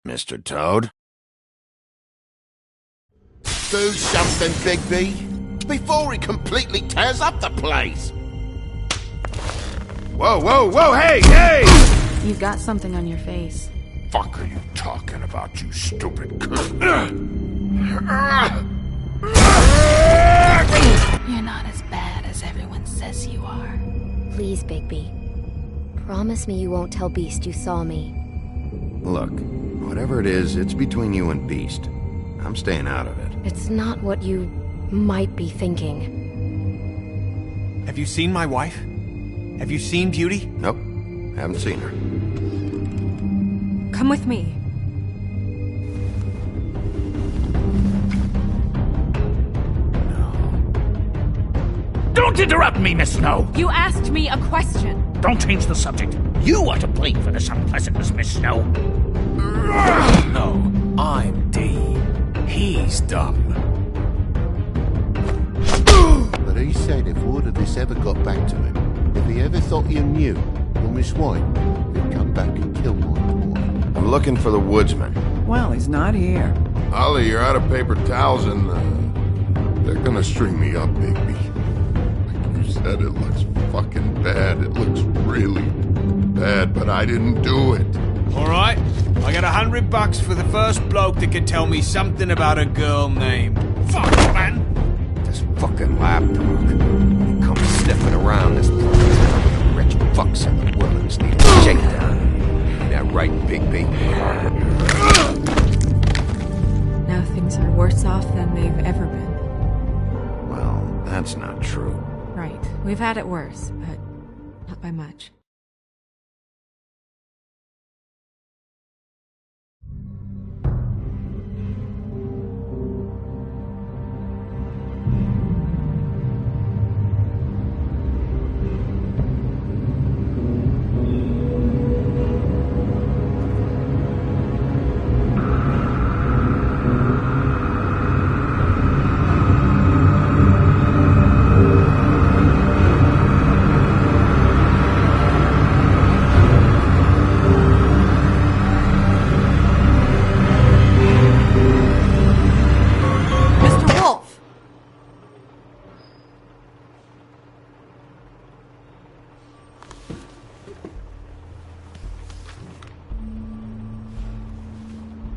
Mr. Toad? Do something, Bigby, before he completely tears up the place! Whoa, whoa, whoa, hey, hey! You've got something on your face. Fuck are you talking about, you stupid cunt? You're not as bad as everyone says you are. Please, Bigby. Promise me you won't tell Beast you saw me. Look, whatever it is, it's between you and Beast. I'm staying out of it. It's not what you might be thinking. Have you seen my wife? Have you seen Beauty? Nope, haven't seen her. Come with me. Don't interrupt me, Miss Snow! You asked me a question. Don't change the subject. You are to blame for this unpleasantness, Miss Snow. No, I'm D. He's dumb. But he said if word of this ever got back to him, if he ever thought you knew, or Miss White, he'd come back and kill my boy. I'm looking for the woodsman. Well, he's not here. Ollie, you're out of paper towels and, they're gonna string me up, Bigby. Like you said, it looks fucking bad. It looks really bad, but I didn't do it. Alright, I got $100 for the first bloke that can tell me something about a girl named... Fuck, man! This fucking lapdog. He comes sniffing around this place. The rich fucks in the world just need a shakedown. Ain't that right, Bigby? Now things are worse off than they've ever been. Well, that's not true. Right. We've had it worse, but not by much.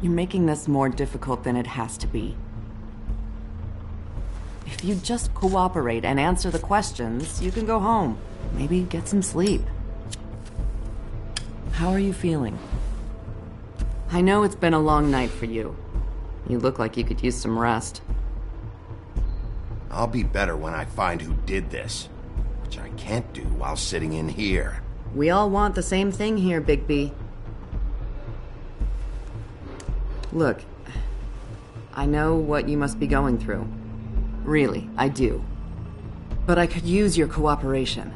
You're making this more difficult than it has to be. If you just cooperate and answer the questions, you can go home. Maybe get some sleep. How are you feeling? I know it's been a long night for you. You look like you could use some rest. I'll be better when I find who did this, which I can't do while sitting in here. We all want the same thing here, Bigby. Look, I know what you must be going through. Really, I do. But I could use your cooperation.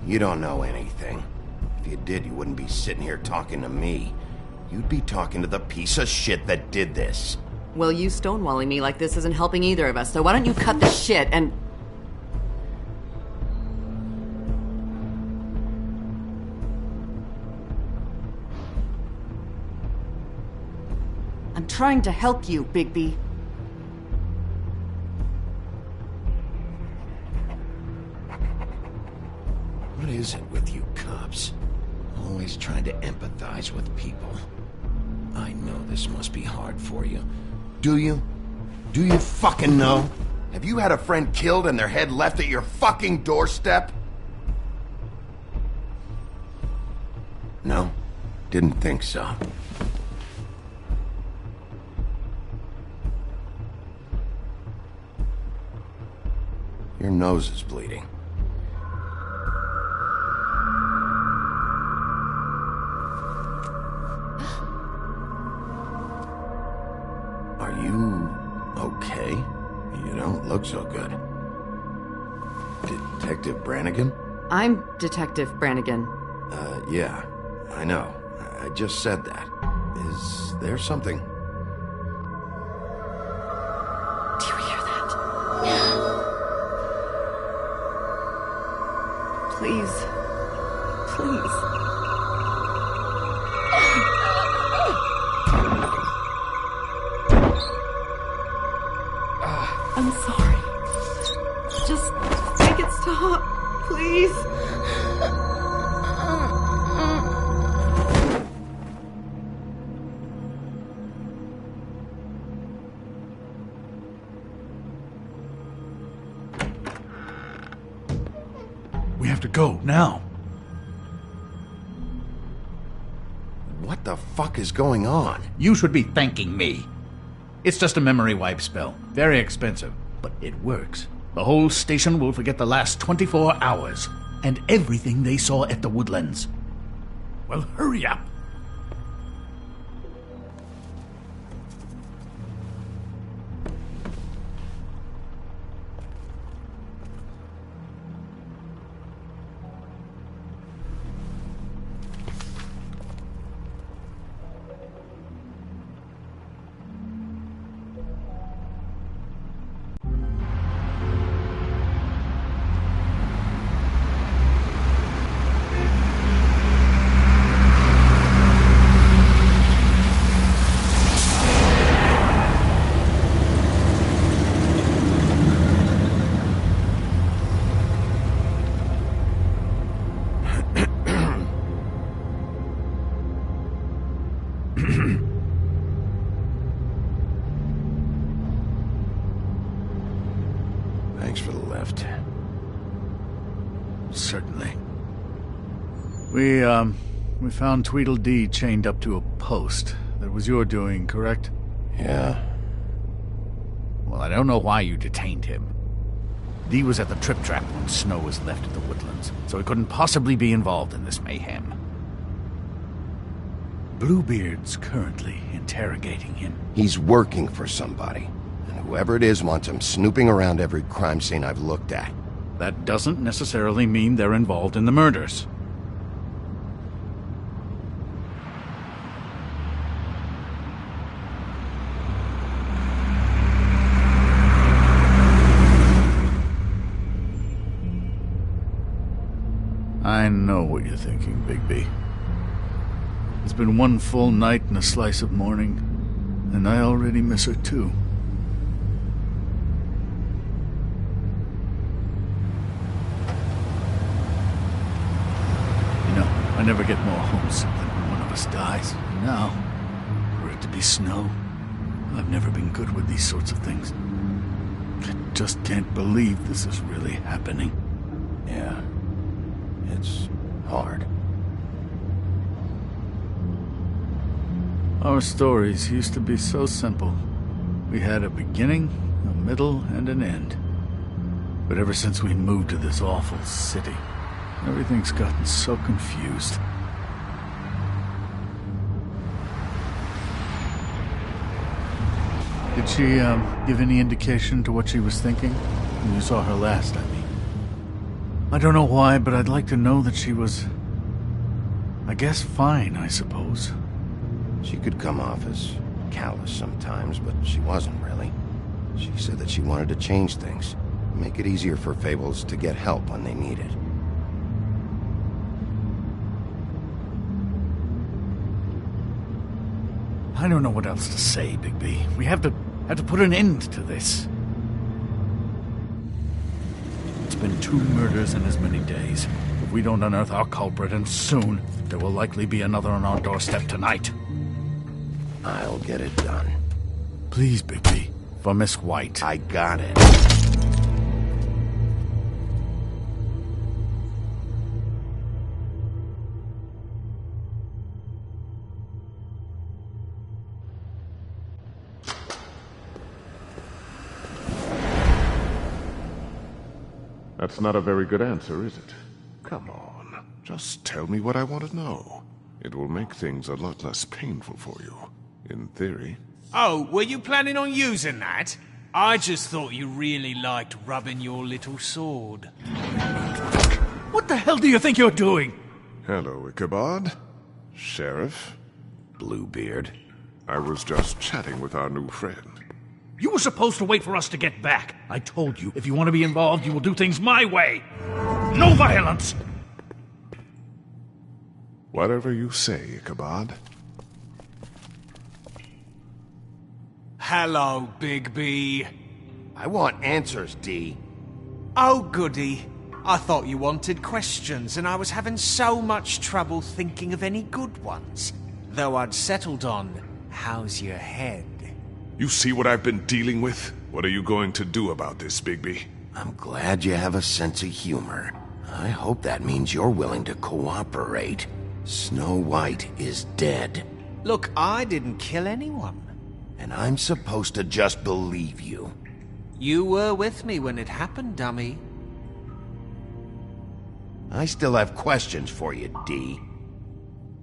You don't know anything. If you did, you wouldn't be sitting here talking to me. You'd be talking to the piece of shit that did this. Well, you stonewalling me like this isn't helping either of us, so why don't you cut the shit and... I'm trying to help you, Bigby. What is it with you cops? Always trying to empathize with people. I know this must be hard for you. Do you? Do you fucking know? Have you had a friend killed and their head left at your fucking doorstep? No? Didn't think so. Your nose is bleeding. Are you okay? You don't look so good. Detective Brannigan? I'm Detective Brannigan. Yeah, I know. I just said that. Is there something? Do you hear that? Please. Please. I'm sorry. Just make it stop, please. We have to go, now. What the fuck is going on? You should be thanking me. It's just a memory wipe spell. Very expensive, but it works. The whole station will forget the last 24 hours and everything they saw at the Woodlands. Well, hurry up. Thanks for the lift. Certainly. We found Tweedledee chained up to a post. That was your doing, correct? Yeah. Well, I don't know why you detained him. Dee was at the Trip Trap when Snow was left at the Woodlands, so he couldn't possibly be involved in this mayhem. Bluebeard's currently interrogating him. He's working for somebody. And whoever it is wants him snooping around every crime scene I've looked at. That doesn't necessarily mean they're involved in the murders. I know what you're thinking, Bigby. It's been one full night and a slice of morning, and I already miss her too. You know, I never get more homesick than when one of us dies. And now, for it to be Snow, I've never been good with these sorts of things. I just can't believe this is really happening. Yeah. It's hard. Our stories used to be so simple. We had a beginning, a middle, and an end. But ever since we moved to this awful city, everything's gotten so confused. Did she, give any indication to what she was thinking? When you saw her last, I mean. I don't know why, but I'd like to know that she was, I guess, fine, I suppose. She could come off as callous sometimes, but she wasn't really. She said that she wanted to change things, make it easier for Fables to get help when they need it. I don't know what else to say, Bigby. We have to put an end to this. It's been 2 murders in as many days. If we don't unearth our culprit, and soon, there will likely be another on our doorstep tonight. I'll get it done. Please, Bigby. For Miss White. I got it. That's not a very good answer, is it? Come on. Just tell me what I want to know. It will make things a lot less painful for you. In theory. Oh, were you planning on using that? I just thought you really liked rubbing your little sword. What the hell do you think you're doing? Hello, Ichabod. Sheriff. Bluebeard. I was just chatting with our new friend. You were supposed to wait for us to get back. I told you, if you want to be involved, you will do things my way. No violence! Whatever you say, Ichabod. Hello, Bigby. I want answers, D. Oh, goody. I thought you wanted questions, and I was having so much trouble thinking of any good ones. Though I'd settled on, how's your head? You see what I've been dealing with? What are you going to do about this, Bigby? I'm glad you have a sense of humor. I hope that means you're willing to cooperate. Snow White is dead. Look, I didn't kill anyone. And I'm supposed to just believe you. You were with me when it happened, dummy. I still have questions for you, D.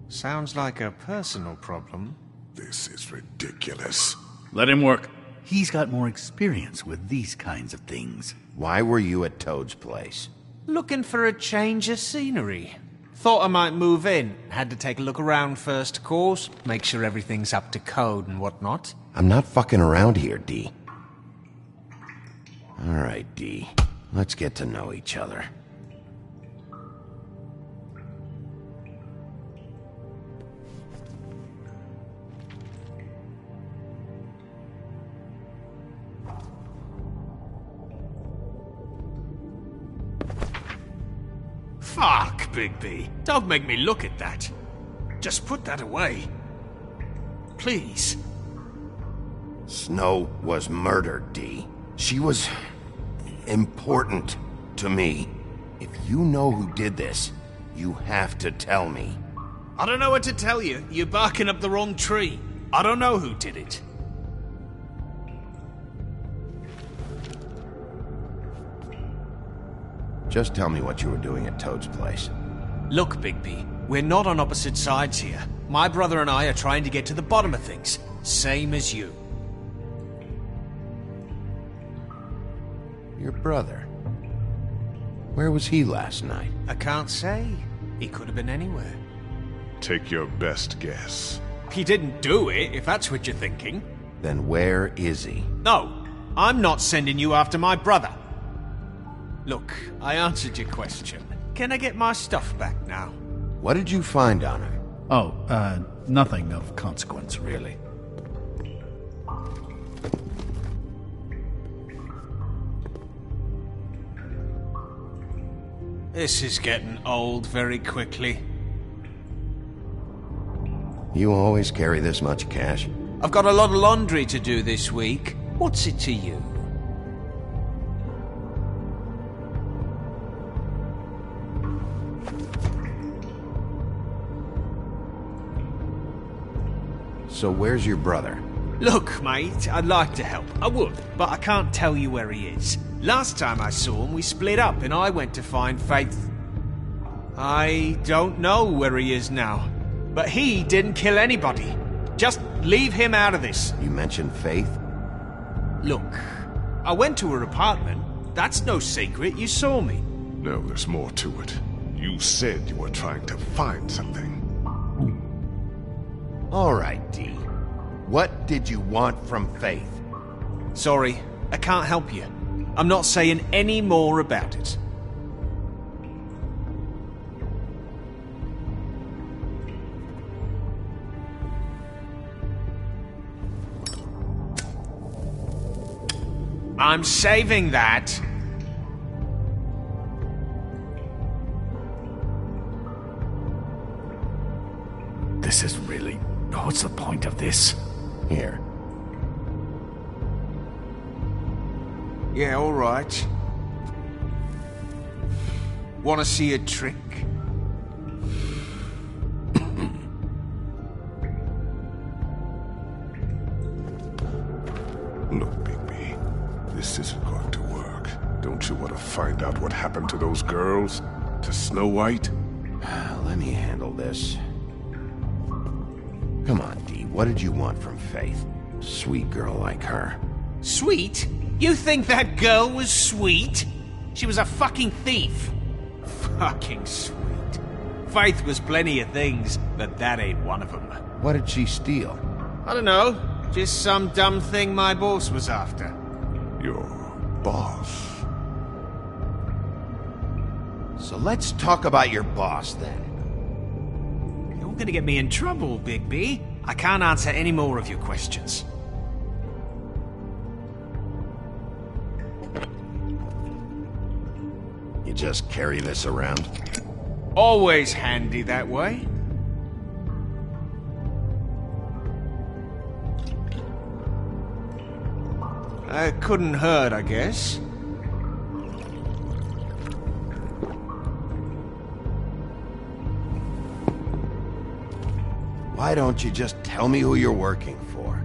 Sounds like a personal problem. This is ridiculous. Let him work. He's got more experience with these kinds of things. Why were you at Toad's place? Looking for a change of scenery. Thought I might move in. Had to take a look around first, of course. Make sure everything's up to code and whatnot. I'm not fucking around here, D. Alright, D. Let's get to know each other. Fuck, Bigby. Don't make me look at that. Just put that away. Please. Snow was murdered, D. She was important to me. If you know who did this, you have to tell me. I don't know what to tell you. You're barking up the wrong tree. I don't know who did it. Just tell me what you were doing at Toad's place. Look, Bigby, we're not on opposite sides here. My brother and I are trying to get to the bottom of things. Same as you. Your brother? Where was he last night? I can't say. He could have been anywhere. Take your best guess. He didn't do it, if that's what you're thinking. Then where is he? No, I'm not sending you after my brother. Look, I answered your question. Can I get my stuff back now? What did you find on him? Oh, nothing of consequence, really. This is getting old very quickly. You always carry this much cash? I've got a lot of laundry to do this week. What's it to you? So where's your brother? Look, mate, I'd like to help. I would, but I can't tell you where he is. Last time I saw him, we split up and I went to find Faith. I don't know where he is now. But he didn't kill anybody. Just leave him out of this. You mentioned Faith? Look, I went to her apartment. That's no secret. You saw me. No, there's more to it. You said you were trying to find something. All right, D. What did you want from Faith? Sorry, I can't help you. I'm not saying any more about it. I'm saving that. This is really... What's the point of this? Here. Yeah, all right. Want to see a trick? Look, Bigby, this isn't going to work. Don't you want to find out what happened to those girls? To Snow White? Let me handle this. Come on, Dee. What did you want from Faith? Sweet girl like her. Sweet? You think that girl was sweet? She was a fucking thief. Fucking sweet. Faith was plenty of things, but that ain't one of them. What did she steal? I don't know. Just some dumb thing my boss was after. Your boss? So let's talk about your boss, then. You're gonna get me in trouble, Bigby. I can't answer any more of your questions. You just carry this around? Always handy that way. Couldn't hurt, I guess. Why don't you just tell me who you're working for?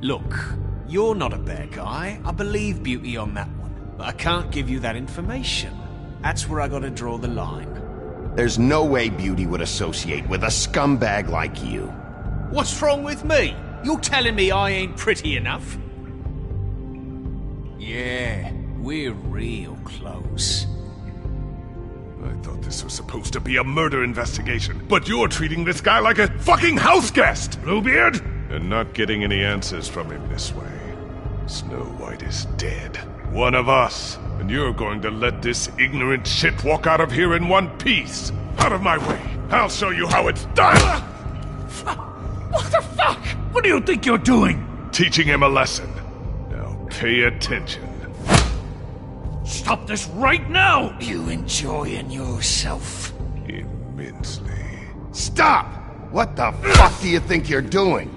Look, you're not a bad guy. I believe Beauty on that one. But I can't give you that information. That's where I gotta draw the line. There's no way Beauty would associate with a scumbag like you. What's wrong with me? You're telling me I ain't pretty enough? Yeah, we're real close. I thought this was supposed to be a murder investigation, but you're treating this guy like a fucking house guest, Bluebeard! And not getting any answers from him this way. Snow White is dead. One of us. And you're going to let this ignorant shit walk out of here in one piece. Out of my way. I'll show you how it's done! What the fuck? What do you think you're doing? Teaching him a lesson. Now pay attention. Stop this right now! You enjoying yourself? Immensely. Stop! What the fuck do you think you're doing?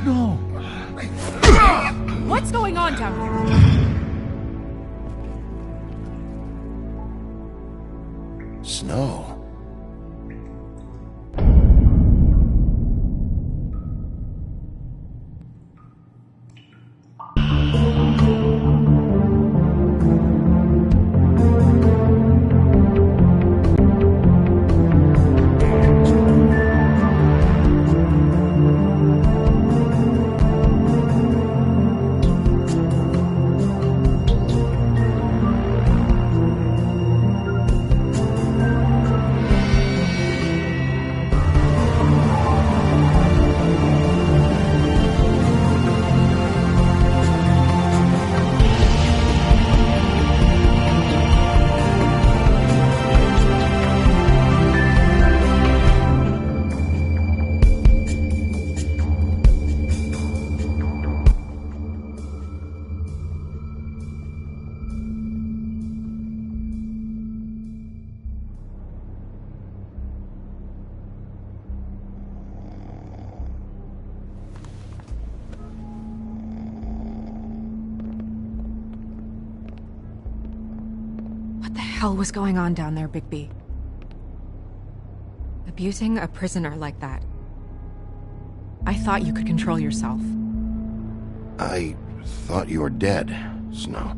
No. What's going on down here? Snow. What the hell was going on down there, Bigby? Abusing a prisoner like that. I thought you could control yourself. I thought you were dead, Snow.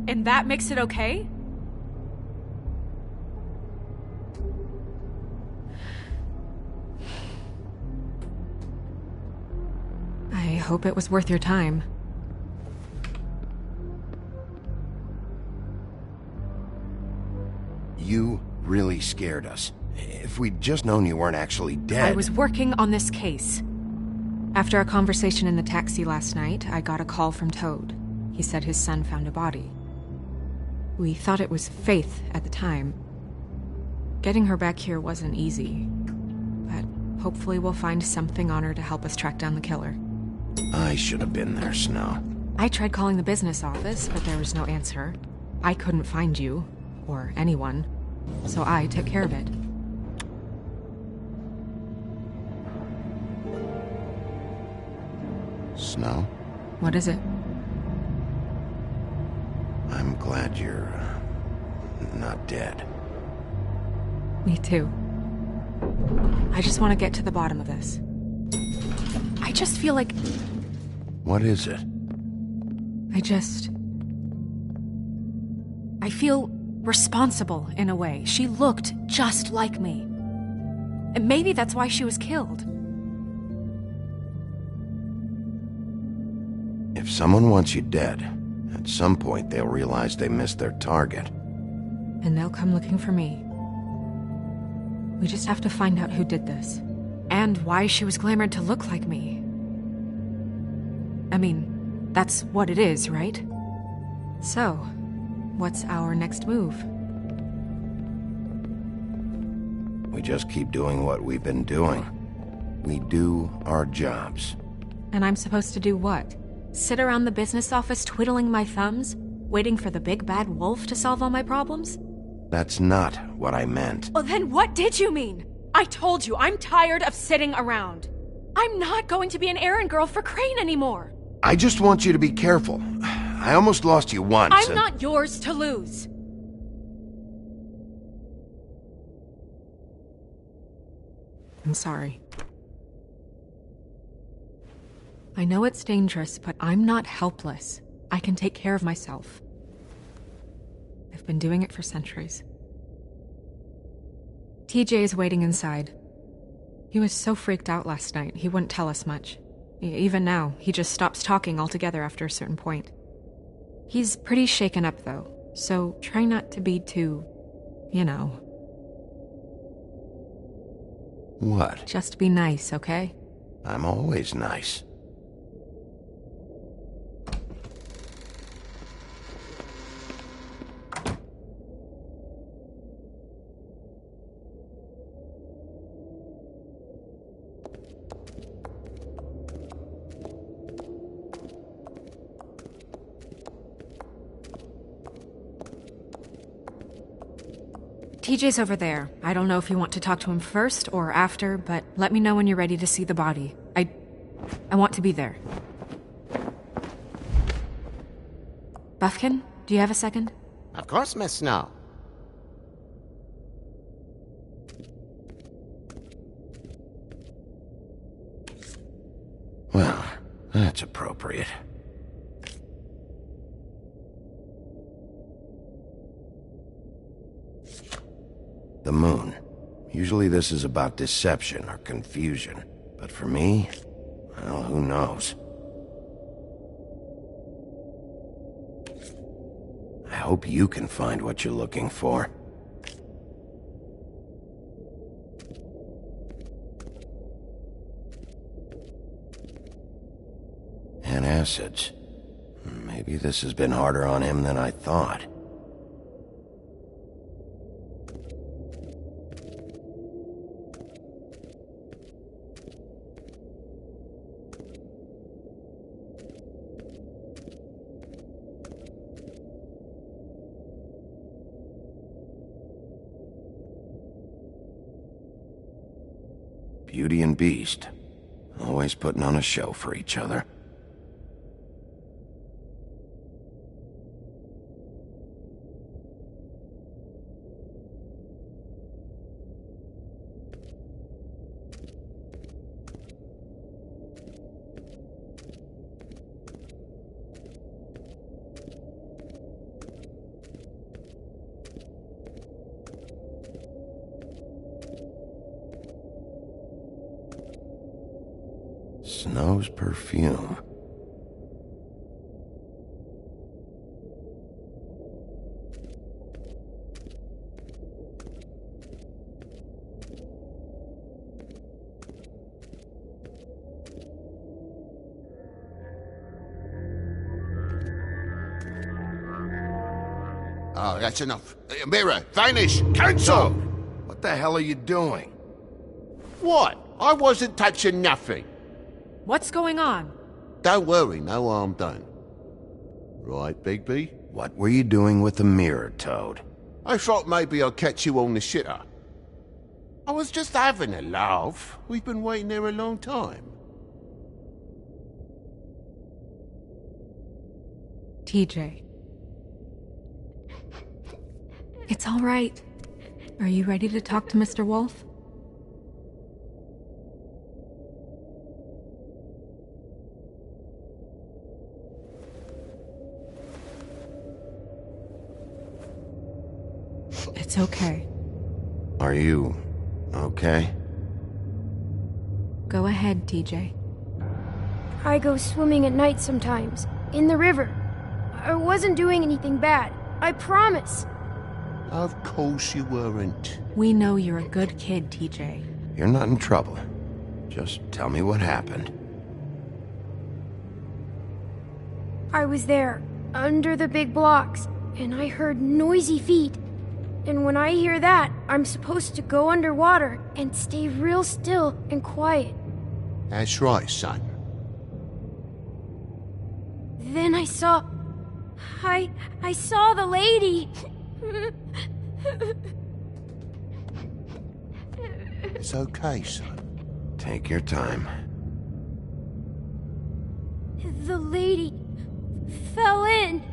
And that makes it okay? I hope it was worth your time. You really scared us. If we'd just known you weren't actually dead... I was working on this case. After a conversation in the taxi last night, I got a call from Toad. He said his son found a body. We thought it was Faith at the time. Getting her back here wasn't easy, but hopefully we'll find something on her to help us track down the killer. I should have been there, Snow. I tried calling the business office, but there was no answer. I couldn't find you, or anyone, so I took care of it. Snow? What is it? I'm glad you're... not dead. Me too. I just want to get to the bottom of this. I just feel like... What is it? I feel responsible in a way. She looked just like me. And maybe that's why she was killed. If someone wants you dead, at some point they'll realize they missed their target. And they'll come looking for me. We just have to find out who did this. And why she was glamored to look like me. I mean, that's what it is, right? So, what's our next move? We just keep doing what we've been doing. We do our jobs. And I'm supposed to do what? Sit around the business office twiddling my thumbs, waiting for the big bad wolf to solve all my problems? That's not what I meant. Well, then what did you mean? I told you, I'm tired of sitting around. I'm not going to be an errand girl for Crane anymore. I just want you to be careful. I almost lost you once. I'm not yours to lose. I'm sorry. I know it's dangerous, but I'm not helpless. I can take care of myself. I've been doing it for centuries. TJ is waiting inside. He was so freaked out last night, he wouldn't tell us much. Even now, he just stops talking altogether after a certain point. He's pretty shaken up, though, so try not to be too, you know. What? Just be nice, okay? I'm always nice. TJ's over there. I don't know if you want to talk to him first or after, but let me know when you're ready to see the body. I want to be there. Buffkin, do you have a second? Of course, Miss Snow. Well, that's appropriate. The moon. Usually this is about deception or confusion. But for me, well, who knows? I hope you can find what you're looking for. Antacids. Maybe this has been harder on him than I thought. Beauty and Beast. Always putting on a show for each other. Snow's perfume. that's enough. Mirror, vanish, cancel! What the hell are you doing? What? I wasn't touching nothing. What's going on? Don't worry, no harm done. Right, Bigby? What were you doing with the mirror, Toad? I thought maybe I'd catch you on the shitter. I was just having a laugh. We've been waiting there a long time. TJ. It's all right. Are you ready to talk to Mr. Wolf? It's okay. Are you okay? Go ahead, TJ. I go swimming at night sometimes, in the river. I wasn't doing anything bad, I promise. Of course you weren't. We know you're a good kid, TJ. You're not in trouble. Just tell me what happened. I was there, under the big blocks, and I heard noisy feet. And when I hear that, I'm supposed to go underwater and stay real still and quiet. That's right, son. Then I saw the lady. It's okay, son. Take your time. The lady fell in.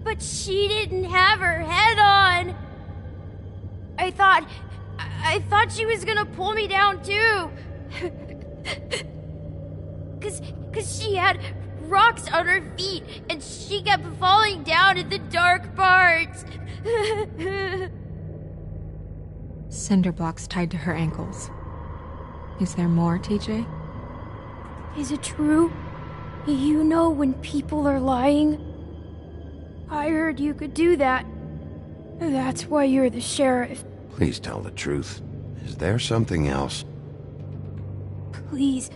But she didn't have her head on. I thought she was gonna pull me down too. Cause she had rocks on her feet and she kept falling down in the dark parts. Cinder blocks tied to her ankles. Is there more, TJ? Is it true? You know when people are lying? I heard you could do that. That's why you're the sheriff. Please tell the truth. Is there something else? Please,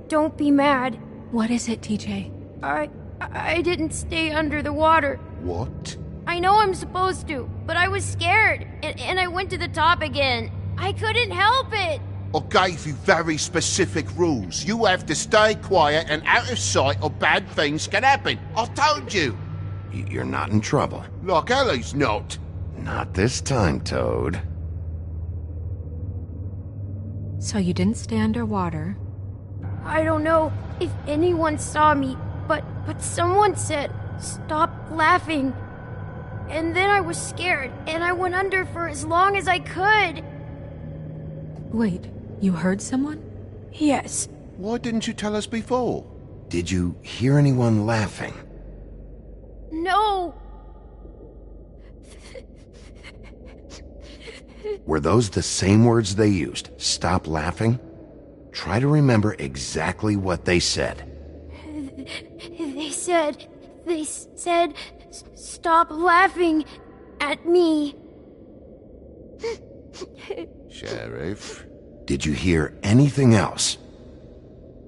don't be mad. What is it, TJ? I didn't stay under the water. What? I know I'm supposed to, but I was scared, and I went to the top again. I couldn't help it. I gave you very specific rules. You have to stay quiet and out of sight or bad things can happen. I told you. You're not in trouble. Like Ellie's not. Not this time, Toad. So you didn't stay underwater. I don't know if anyone saw me, but someone said, "Stop laughing." And then I was scared, and I went under for as long as I could. Wait, you heard someone? Yes. Why didn't you tell us before? Did you hear anyone laughing? No. Were those the same words they used? Stop laughing? Try to remember exactly what they said. They said, "Stop laughing at me." Sheriff? Did you hear anything else?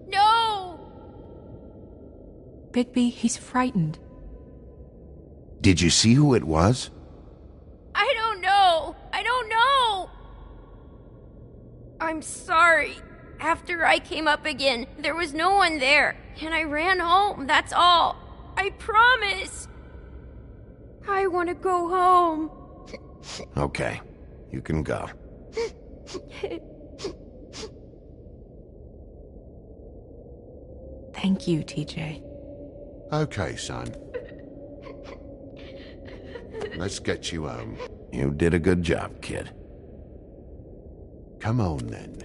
No! Bigby, he's frightened. Did you see who it was? I don't know. I'm sorry. After I came up again, there was no one there, and I ran home, that's all. I promise. I want to go home. Okay, you can go. Thank you, TJ. Okay, son. Let's get you home. You did a good job, kid. Come on, then.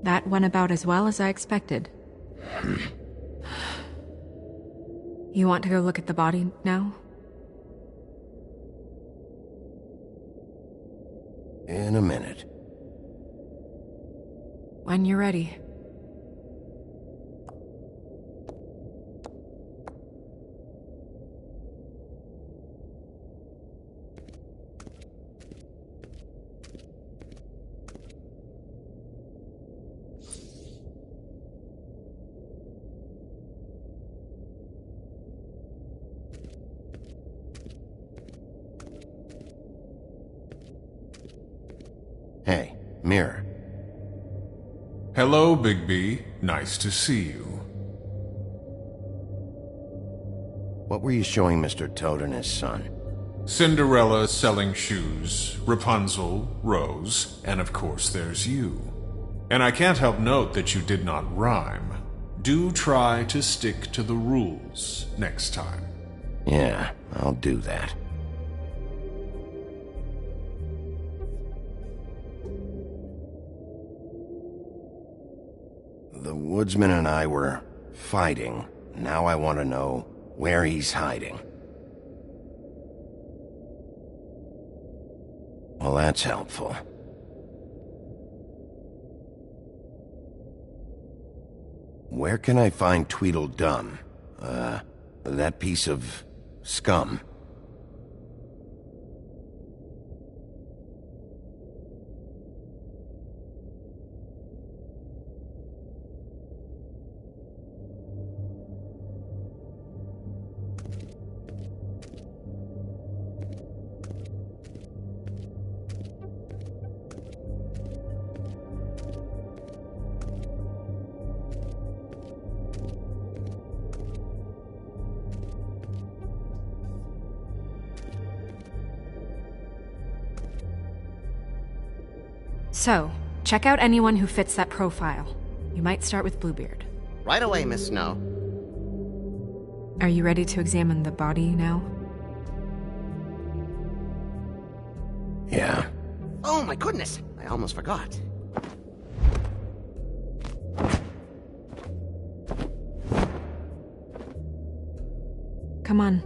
That went about as well as I expected. You want to go look at the body now? In a minute. When you're ready. Mirror. Hello, Bigby. Nice to see you. What were you showing Mr. Toad and his son? Cinderella selling shoes, Rapunzel, Rose, and of course there's you. And I can't help note that you did not rhyme. Do try to stick to the rules next time. Yeah, I'll do that. The woodsman and I were fighting. Now I want to know where he's hiding. Well, that's helpful. Where can I find Tweedledum? That piece of scum. So, check out anyone who fits that profile. You might start with Bluebeard. Right away, Miss Snow. Are you ready to examine the body now? Yeah. Oh my goodness! I almost forgot. Come on.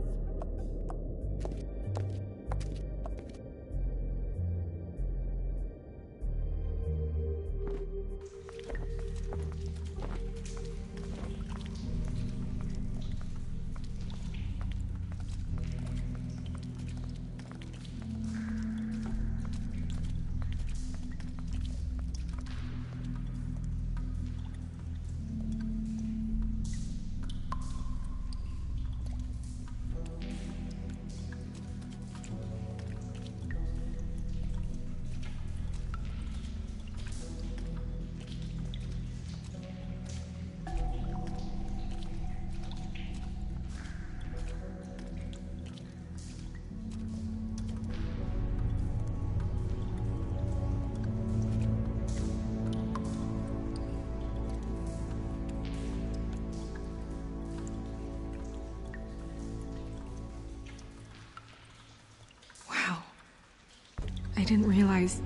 I didn't realize...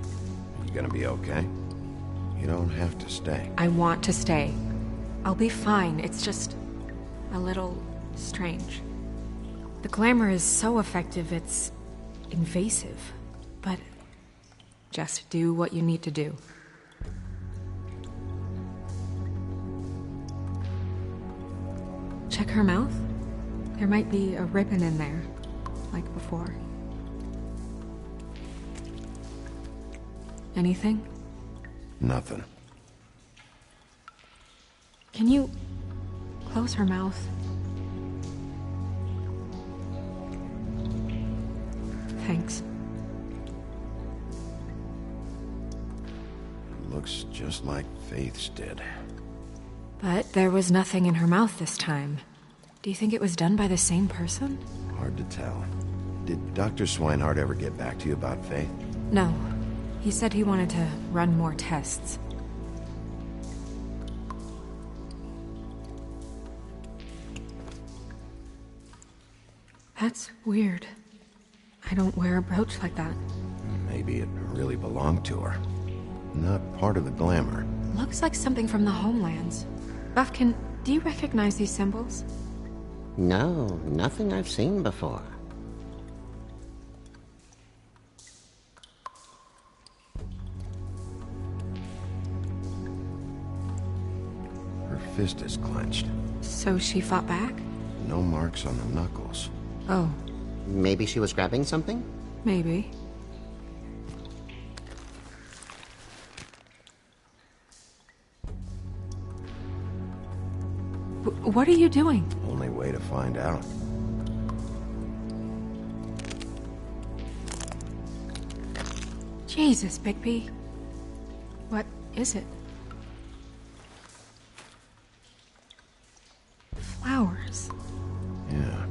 You gonna be okay? You don't have to stay. I want to stay. I'll be fine. It's just a little strange. The glamour is so effective, it's invasive. But just do what you need to do. Check her mouth. There might be a ribbon in there, like before. Anything? Nothing. Can you close her mouth? Thanks. Looks just like Faith's did. But there was nothing in her mouth this time. Do you think it was done by the same person? Hard to tell. Did Dr. Swinehart ever get back to you about Faith? No. He said he wanted to run more tests. That's weird. I don't wear a brooch like that. Maybe it really belonged to her. Not part of the glamour. Looks like something from the homelands. Buffkin, do you recognize these symbols? No, nothing I've seen before. Her fist is clenched. So she fought back? No marks on the knuckles. Oh. Maybe she was grabbing something? Maybe. What are you doing? Only way to find out. Jesus, Bigby. is it? Flowers. Yeah.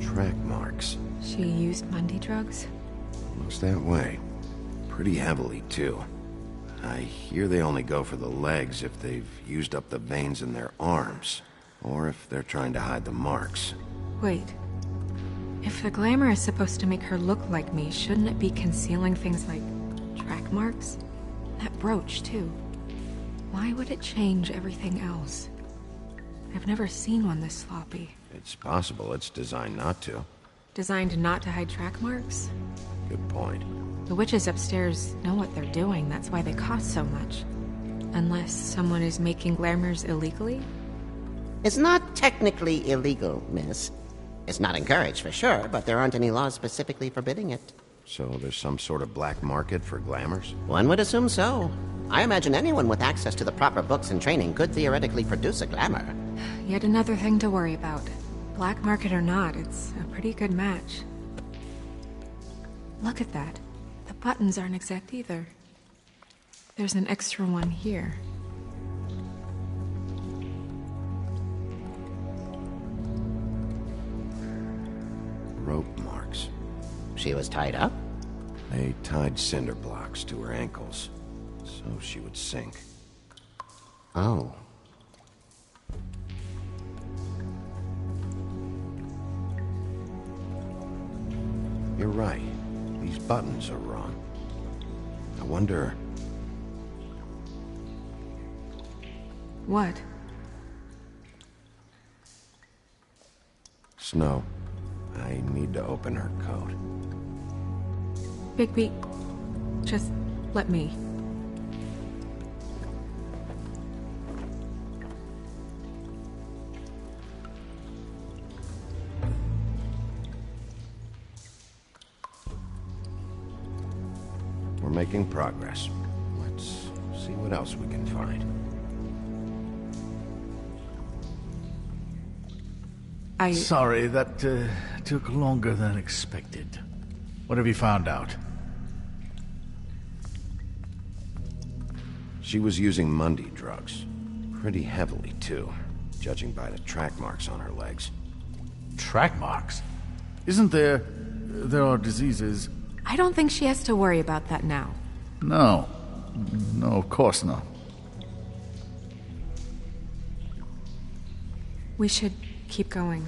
Track marks. She used Mundy drugs? Looks that way. Pretty heavily, too. I hear they only go for the legs if they've used up the veins in their arms, or if they're trying to hide the marks. Wait. If the glamour is supposed to make her look like me, shouldn't it be concealing things like track marks? That brooch, too. Why would it change everything else? I've never seen one this sloppy. It's possible it's designed not to. Designed not to hide track marks? Good point. The witches upstairs know what they're doing, that's why they cost so much. Unless someone is making glamours illegally? It's not technically illegal, miss. It's not encouraged for sure, but there aren't any laws specifically forbidding it. So there's some sort of black market for glamours? One would assume so. I imagine anyone with access to the proper books and training could theoretically produce a glamour. Yet another thing to worry about. Black market or not, it's a pretty good match. Look at that. The buttons aren't exact either. There's an extra one here. Rope marks. She was tied up? They tied cinder blocks to her ankles, so she would sink. Oh. You're right. These buttons are wrong. I wonder... What? Snow, I need to open her coat. Bigby, just let me. We're making progress. Let's see what else we can find. Sorry, that took longer than expected. What have you found out? She was using Mundy drugs. Pretty heavily, too, judging by the track marks on her legs. Track marks? Isn't there... there are diseases... I don't think she has to worry about that now. No. No, of course not. We should keep going.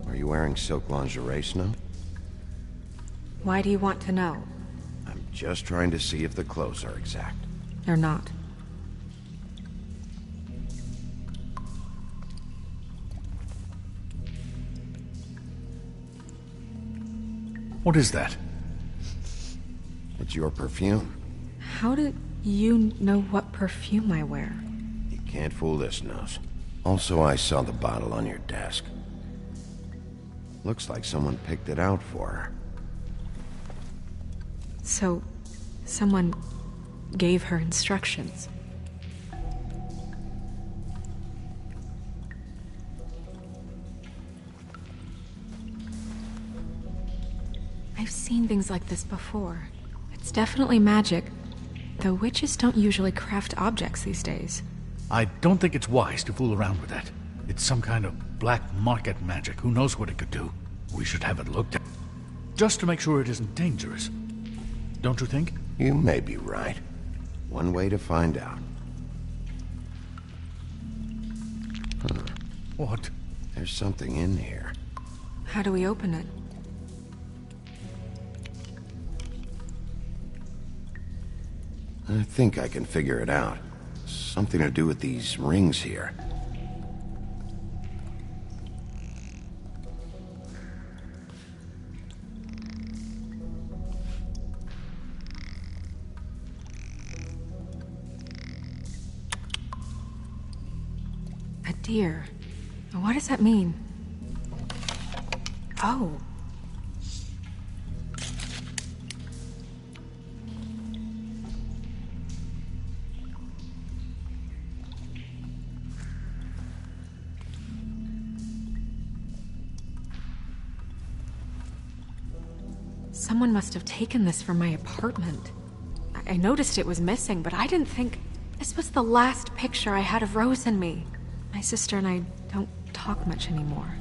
Are you wearing silk lingerie, Snow? Why do you want to know? I'm just trying to see if the clothes are exact. They're not. What is that? It's your perfume. How do you know what perfume I wear? You can't fool this nose. Also, I saw the bottle on your desk. Looks like someone picked it out for her. So, someone gave her instructions. I've seen things like this before. It's definitely magic, though witches don't usually craft objects these days. I don't think it's wise to fool around with that. It's some kind of black market magic. Who knows what it could do? We should have it looked at. Just to make sure it isn't dangerous. Don't you think? You may be right. One way to find out. Huh. What? There's something in here. How do we open it? I think I can figure it out. Something to do with these rings here. A deer. What does that mean? Oh. Someone must have taken this from my apartment. I noticed it was missing, but I didn't think... This was the last picture I had of Rose and me. My sister and I don't talk much anymore.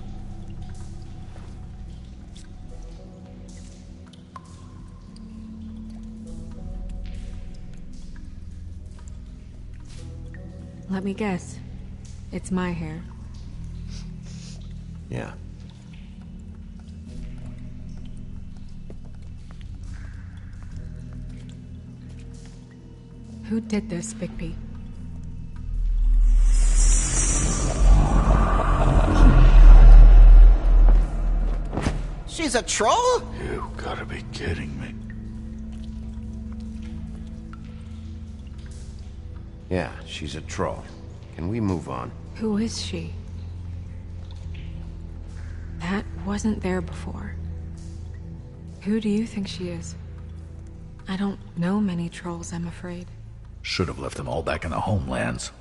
Let me guess. It's my hair. Yeah. Who did this, Bigby? She's a troll? You gotta be kidding me. Yeah, she's a troll. Can we move on? Who is she? That wasn't there before. Who do you think she is? I don't know many trolls, I'm afraid. Should have left them all back in the homelands.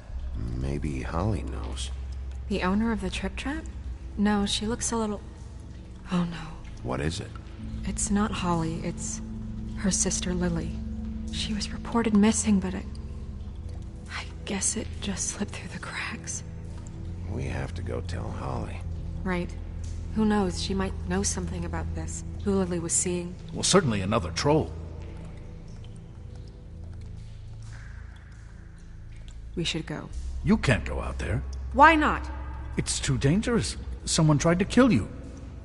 Maybe Holly knows. The owner of the Trip Trap? No, she looks a little... Oh no. What is it? It's not Holly, it's her sister Lily. She was reported missing, but I guess it just slipped through the cracks. We have to go tell Holly. Right. Who knows, she might know something about this. Who Lily was seeing. Well, certainly another troll. We should go. You can't go out there. Why not? It's too dangerous. Someone tried to kill you.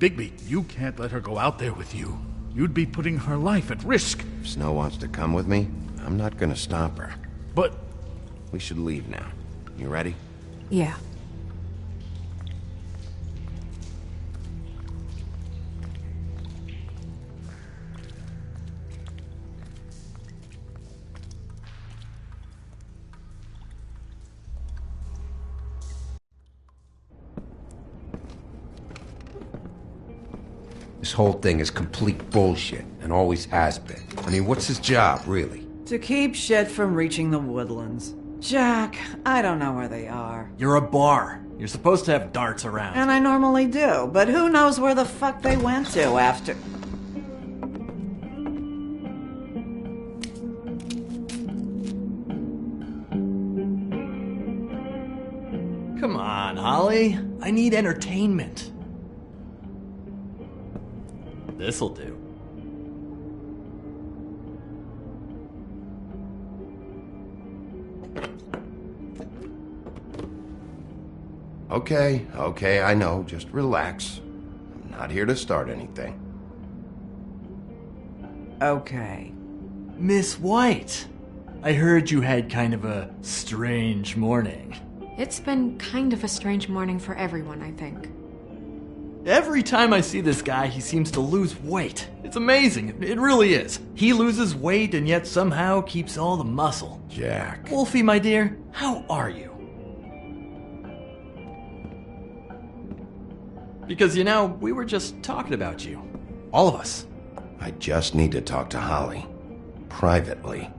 Bigby, you can't let her go out there with you. You'd be putting her life at risk. If Snow wants to come with me, I'm not gonna stop her. But... We should leave now. You ready? Yeah. This whole thing is complete bullshit, and always has been. I mean, what's his job, really? To keep shit from reaching the woodlands. Jack, I don't know where they are. You're a bar. You're supposed to have darts around. And I normally do, but who knows where the fuck they went to after... Come on, Holly. I need entertainment. This'll do. Okay, I know. Just relax. I'm not here to start anything. Okay. Miss White, I heard you had kind of a strange morning. It's been kind of a strange morning for everyone, I think. Every time I see this guy, he seems to lose weight. It's amazing. It really is. He loses weight and yet somehow keeps all the muscle. Jack. Wolfie, my dear, how are you? Because, you know, we were just talking about you. All of us. I just need to talk to Holly. Privately.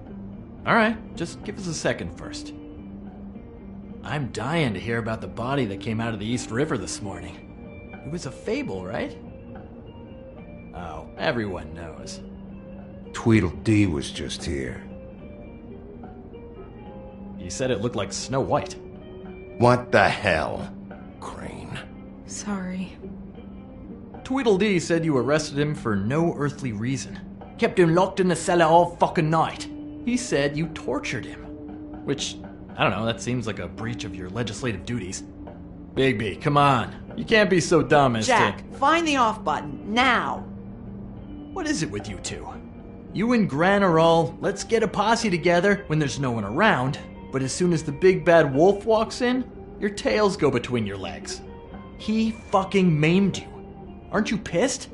Alright, just give us a second first. I'm dying to hear about the body that came out of the East River this morning. It was a fable, right? Oh, everyone knows. Tweedledee was just here. You said it looked like Snow White. What the hell, Crane? Sorry. Tweedledee said you arrested him for no earthly reason. Kept him locked in the cellar all fucking night. He said you tortured him. Which, I don't know, that seems like a breach of your legislative duties. Bigby, come on. You can't be so dumb as Jack, find the off button, now! What is it with you two? You and Gran are all, let's get a posse together when there's no one around, but as soon as the big bad wolf walks in, your tails go between your legs. He fucking maimed you. Aren't you pissed?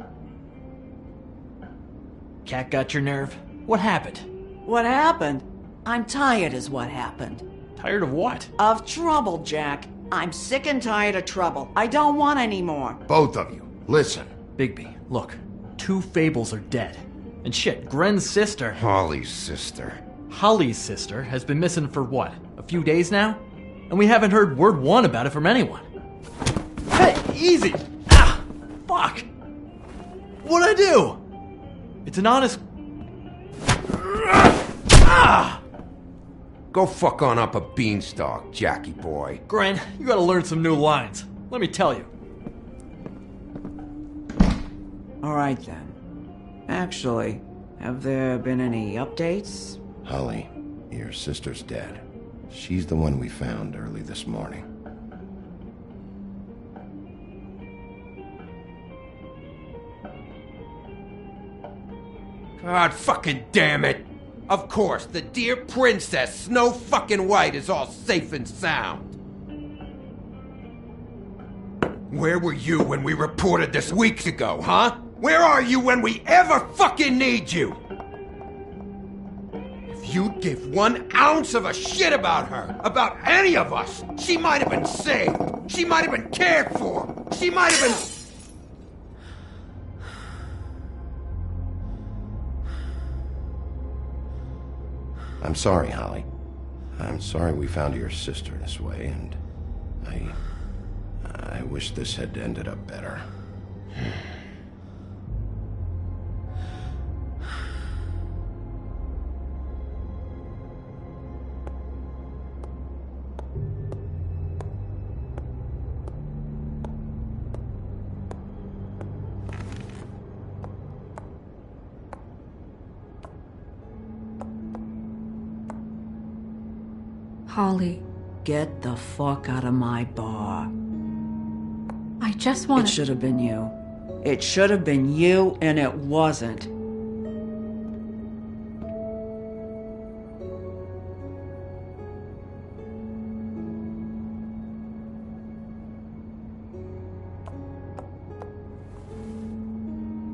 Cat got your nerve? What happened? What happened? I'm tired is what happened. Tired of what? Of trouble, Jack. I'm sick and tired of trouble. I don't want any more. Both of you, listen. Bigby, look. 2 fables are dead. And shit, Gren's sister... Holly's sister. Holly's sister has been missing for what? A few days now? And we haven't heard word one about it from anyone. Hey, easy! Ah! Fuck! What'd I do? It's an honest... Go fuck on up a beanstalk, Jackie boy. Gren, you gotta learn some new lines. Let me tell you. All right then. Actually, have there been any updates? Holly, your sister's dead. She's the one we found early this morning. God fucking damn it! Of course, the dear princess, Snow fucking White, is all safe and sound. Where were you when we reported this weeks ago, huh? Where are you when we ever fucking need you? If you'd give 1 ounce of a shit about her, about any of us, she might have been saved. She might have been cared for. She might have been... I'm sorry, Holly. I'm sorry we found your sister this way, and I wish this had ended up better. Holly. Get the fuck out of my bar. I just want It should have been you. It should have been you, and it wasn't.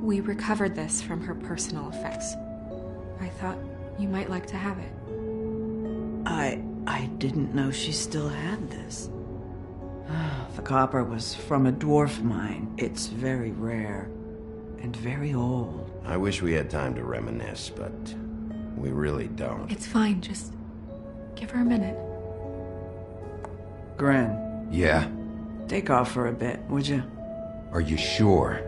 We recovered this from her personal effects. I thought you might like to have it. I didn't know she still had this. The copper was from a dwarf mine. It's very rare and very old. I wish we had time to reminisce, but we really don't. It's fine, just give her a minute. Gren. Yeah? Take off for a bit, would you? Are you sure?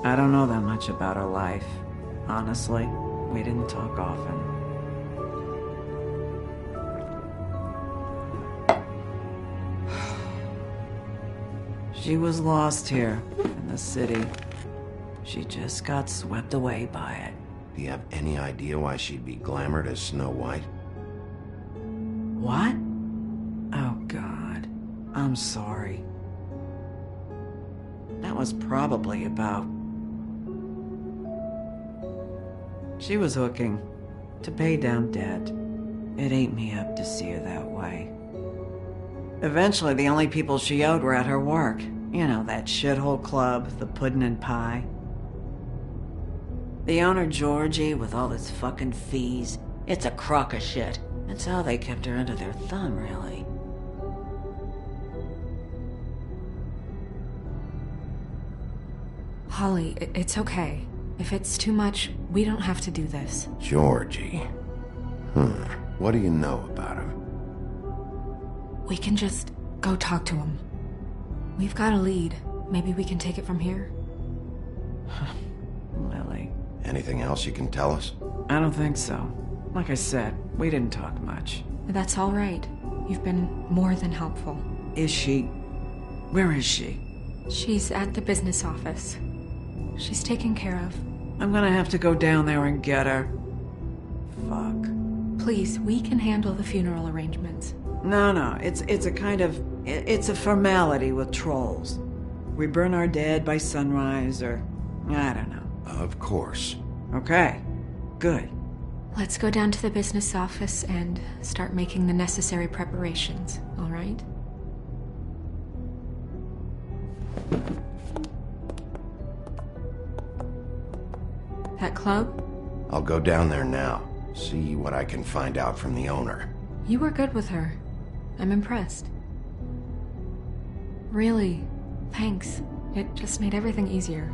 I don't know that much about her life. Honestly, we didn't talk often. She was lost here in the city. She just got swept away by it. Do you have any idea why she'd be glamored as Snow White? What? Oh, God. I'm sorry. That was probably about... She was hooking to pay down debt. It ate me up to see her that way. Eventually, the only people she owed were at her work. You know, that shithole club, the Puddin' and Pie. The owner, Georgie, with all his fucking fees. It's a crock of shit. That's how they kept her under their thumb, really. Holly, it's okay. If it's too much, we don't have to do this. Georgie. What do you know about him? We can just go talk to him. We've got a lead. Maybe we can take it from here. Lily. Anything else you can tell us? I don't think so. Like I said, we didn't talk much. That's all right. You've been more than helpful. Is she... Where is she? She's at the business office. She's taken care of. I'm gonna have to go down there and get her. Fuck. Please, we can handle the funeral arrangements. No, it's a kind of... It's a formality with trolls. We burn our dead by sunrise, or... I don't know. Of course. Okay. Good. Let's go down to the business office and start making the necessary preparations, all right? That club? I'll go down there now. See what I can find out from the owner. You were good with her. I'm impressed. Really, thanks. It just made everything easier.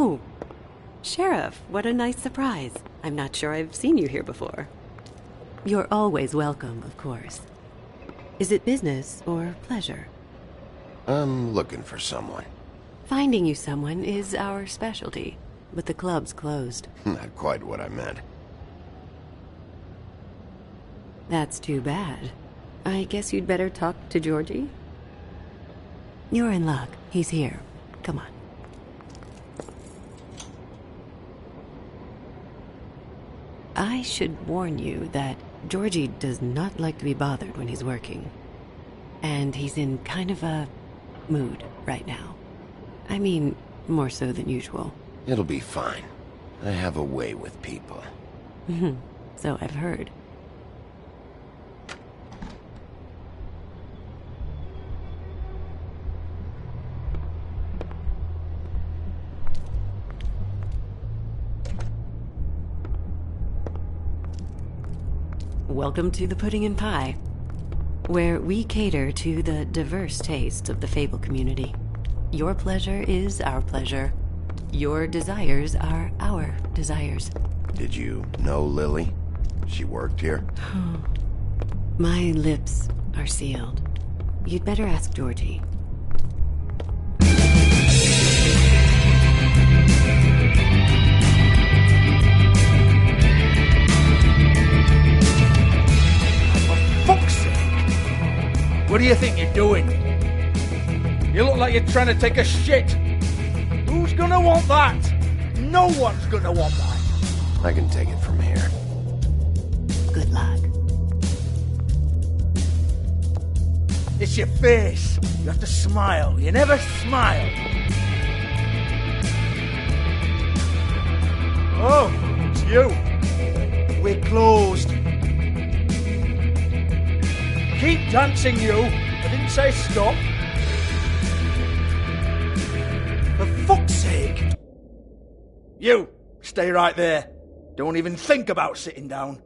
Oh, Sheriff, what a nice surprise. I'm not sure I've seen you here before. You're always welcome, of course. Is it business or pleasure? I'm looking for someone. Finding you someone is our specialty, but the club's closed. Not quite what I meant. That's too bad. I guess you'd better talk to Georgie? You're in luck. He's here. Come on. I should warn you that Georgie does not like to be bothered when he's working. And he's in kind of a mood right now. I mean, more so than usual. It'll be fine. I have a way with people. So I've heard. Welcome to the Pudding and Pie, where we cater to the diverse tastes of the Fable community. Your pleasure is our pleasure. Your desires are our desires. Did you know Lily? She worked here? My lips are sealed. You'd better ask Georgie. Fuck's sake! What do you think you're doing? You look like you're trying to take a shit. Who's gonna want that? No one's gonna want that. I can take it from here. Good luck. It's your face. You have to smile. You never smile. Oh, it's you. We're closed. Keep dancing, you. I didn't say stop. For fuck's sake. You, stay right there. Don't even think about sitting down.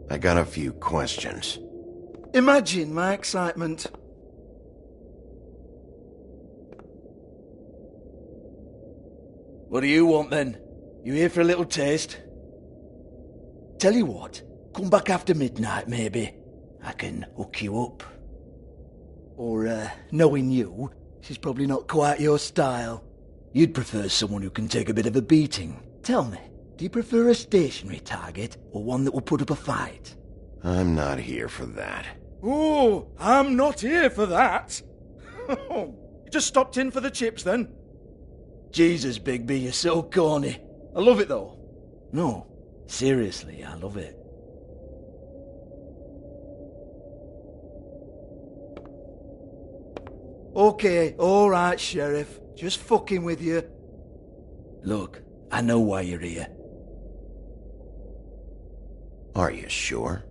I got a few questions. Imagine my excitement. What do you want then? You here for a little taste? Tell you what, come back after midnight maybe. I can hook you up. Or, knowing you, she's probably not quite your style. You'd prefer someone who can take a bit of a beating. Tell me, do you prefer a stationary target or one that will put up a fight? I'm not here for that. Oh, I'm not here for that. You just stopped in for the chips then? Jesus, Bigby, you're so corny. I love it though. No, seriously, I love it. Okay, alright, Sheriff. Just fucking with you. Look, I know why you're here. Are you sure?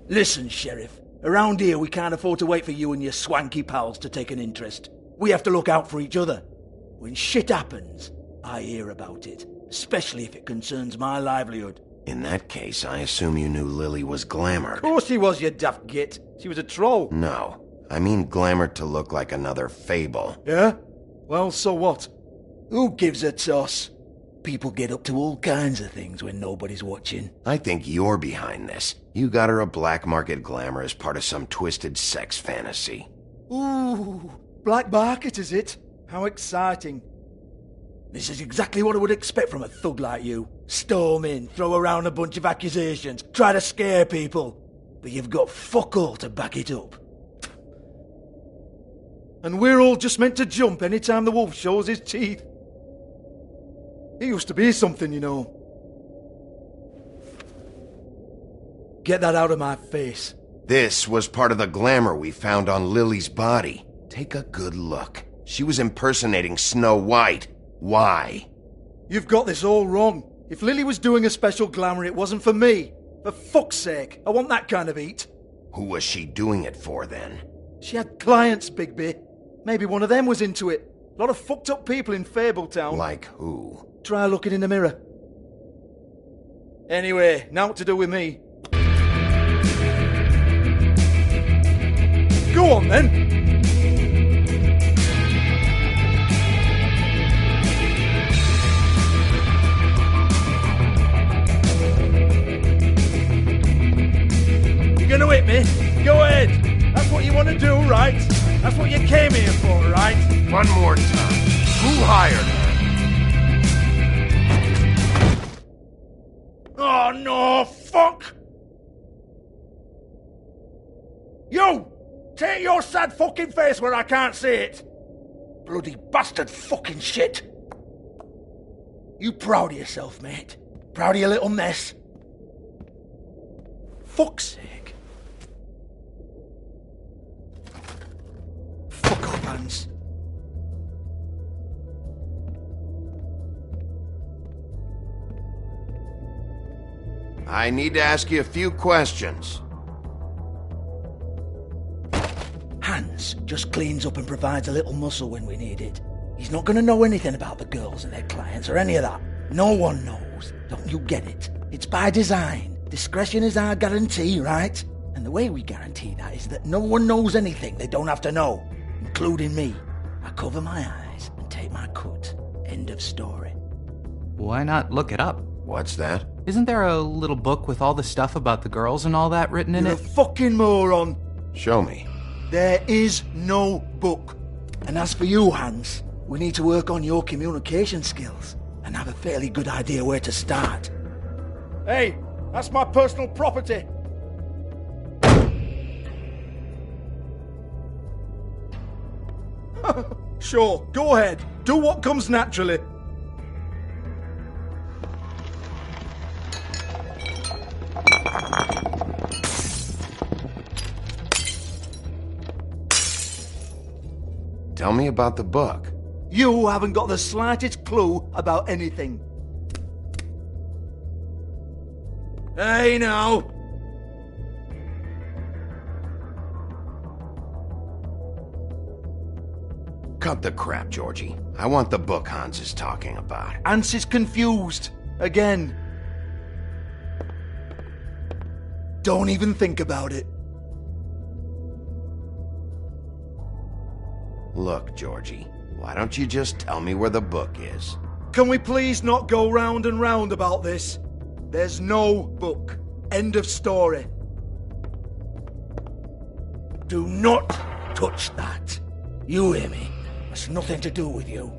Listen, Sheriff. Around here we can't afford to wait for you and your swanky pals to take an interest. We have to look out for each other. When shit happens, I hear about it. Especially if it concerns my livelihood. In that case, I assume you knew Lily was glamored. Of course she was, you daft git. She was a troll. No. I mean glamored to look like another Fable. Yeah? Well, so what? Who gives a toss? People get up to all kinds of things when nobody's watching. I think you're behind this. You got her a black market glamour as part of some twisted sex fantasy. Ooh, black market is it? How exciting. This is exactly what I would expect from a thug like you. Storm in, throw around a bunch of accusations, try to scare people. But you've got fuck all to back it up. And we're all just meant to jump any time the wolf shows his teeth. It used to be something, you know. Get that out of my face. This was part of the glamour we found on Lily's body. Take a good look. She was impersonating Snow White. Why? You've got this all wrong. If Lily was doing a special glamour, it wasn't for me. For fuck's sake, I want that kind of eat. Who was she doing it for, then? She had clients, Bigby. Maybe one of them was into it. A lot of fucked up people in Fabletown. Like who? Try looking in the mirror. Anyway, now what to do with me? Go on, then. That's what you came here for, right? One more time. Who hired her? Oh, no, fuck! You! Take your sad fucking face where I can't see it! Bloody bastard fucking shit! You proud of yourself, mate? Proud of your little mess? Fuck's sake. Fuck off, Hans. I need to ask you a few questions. Hans just cleans up and provides a little muscle when we need it. He's not going to know anything about the girls and their clients or any of that. No one knows. Don't you get it? It's by design. Discretion is our guarantee, right? And the way we guarantee that is that no one knows anything they don't have to know, including me. I cover my eyes and take my cut. End of story. Why not look it up? What's that? Isn't there a little book with all the stuff about the girls and all that written in You're it? a fucking moron. Show me. There is no book. And as for you, Hans, we need to work on your communication skills and have a fairly good idea where to start. Hey, that's my personal property. Sure, go ahead. Do what comes naturally. Tell me about the book. You haven't got the slightest clue about anything. Hey, now. Cut the crap, Georgie. I want the book Hans is talking about. Hans is confused. Again. Don't even think about it. Look, Georgie, why don't you just tell me where the book is? Can we please not go round and round about this? There's no book. End of story. Do not touch that. You hear me? It's nothing to do with you.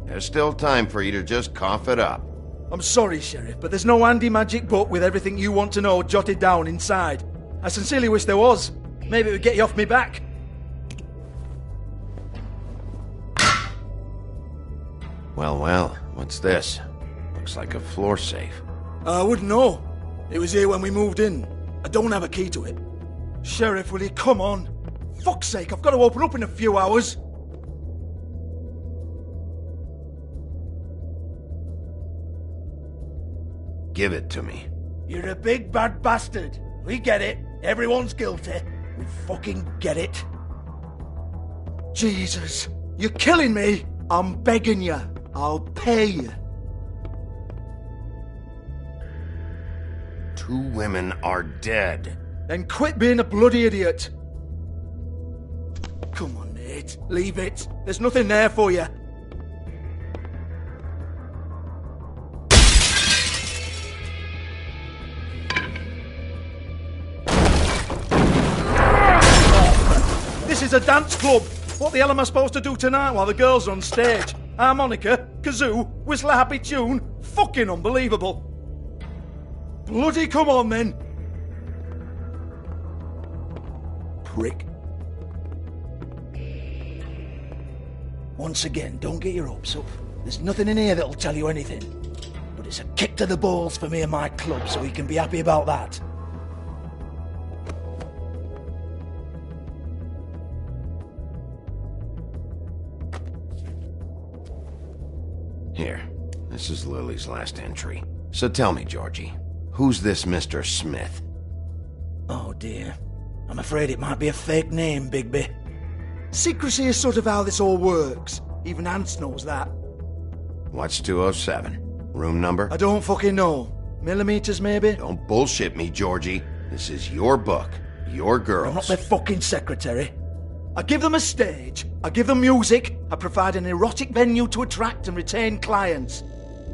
There's still time for you to just cough it up. I'm sorry, Sheriff, but there's no handy magic book with everything you want to know jotted down inside. I sincerely wish there was. Maybe it would get you off me back. Well, what's this? Looks like a floor safe. I wouldn't know. It was here when we moved in. I don't have a key to it. Sheriff, will you come on? Fuck's sake, I've got to open up in a few hours. Give it to me. You're a big bad bastard. We get it. Everyone's guilty. We fucking get it. Jesus, you're killing me. I'm begging you. I'll pay you. 2 women are dead. Then quit being a bloody idiot. Come on, Nate. Leave it. There's nothing there for you. This is a dance club. What the hell am I supposed to do tonight while the girls are on stage? Harmonica, kazoo, whistle a happy tune? Fucking unbelievable. Bloody come on then. Prick. Once again, don't get your hopes up. There's nothing in here that'll tell you anything. But it's a kick to the balls for me and my club, so you can be happy about that. Here, this is Lily's last entry. So tell me, Georgie, who's this Mr. Smith? Oh dear. I'm afraid it might be a fake name, Bigby. Secrecy is sort of how this all works. Even Hans knows that. What's 207? Room number? I don't fucking know. Millimeters, maybe? Don't bullshit me, Georgie. This is your book. Your girls. I'm not their fucking secretary. I give them a stage. I give them music. I provide an erotic venue to attract and retain clients.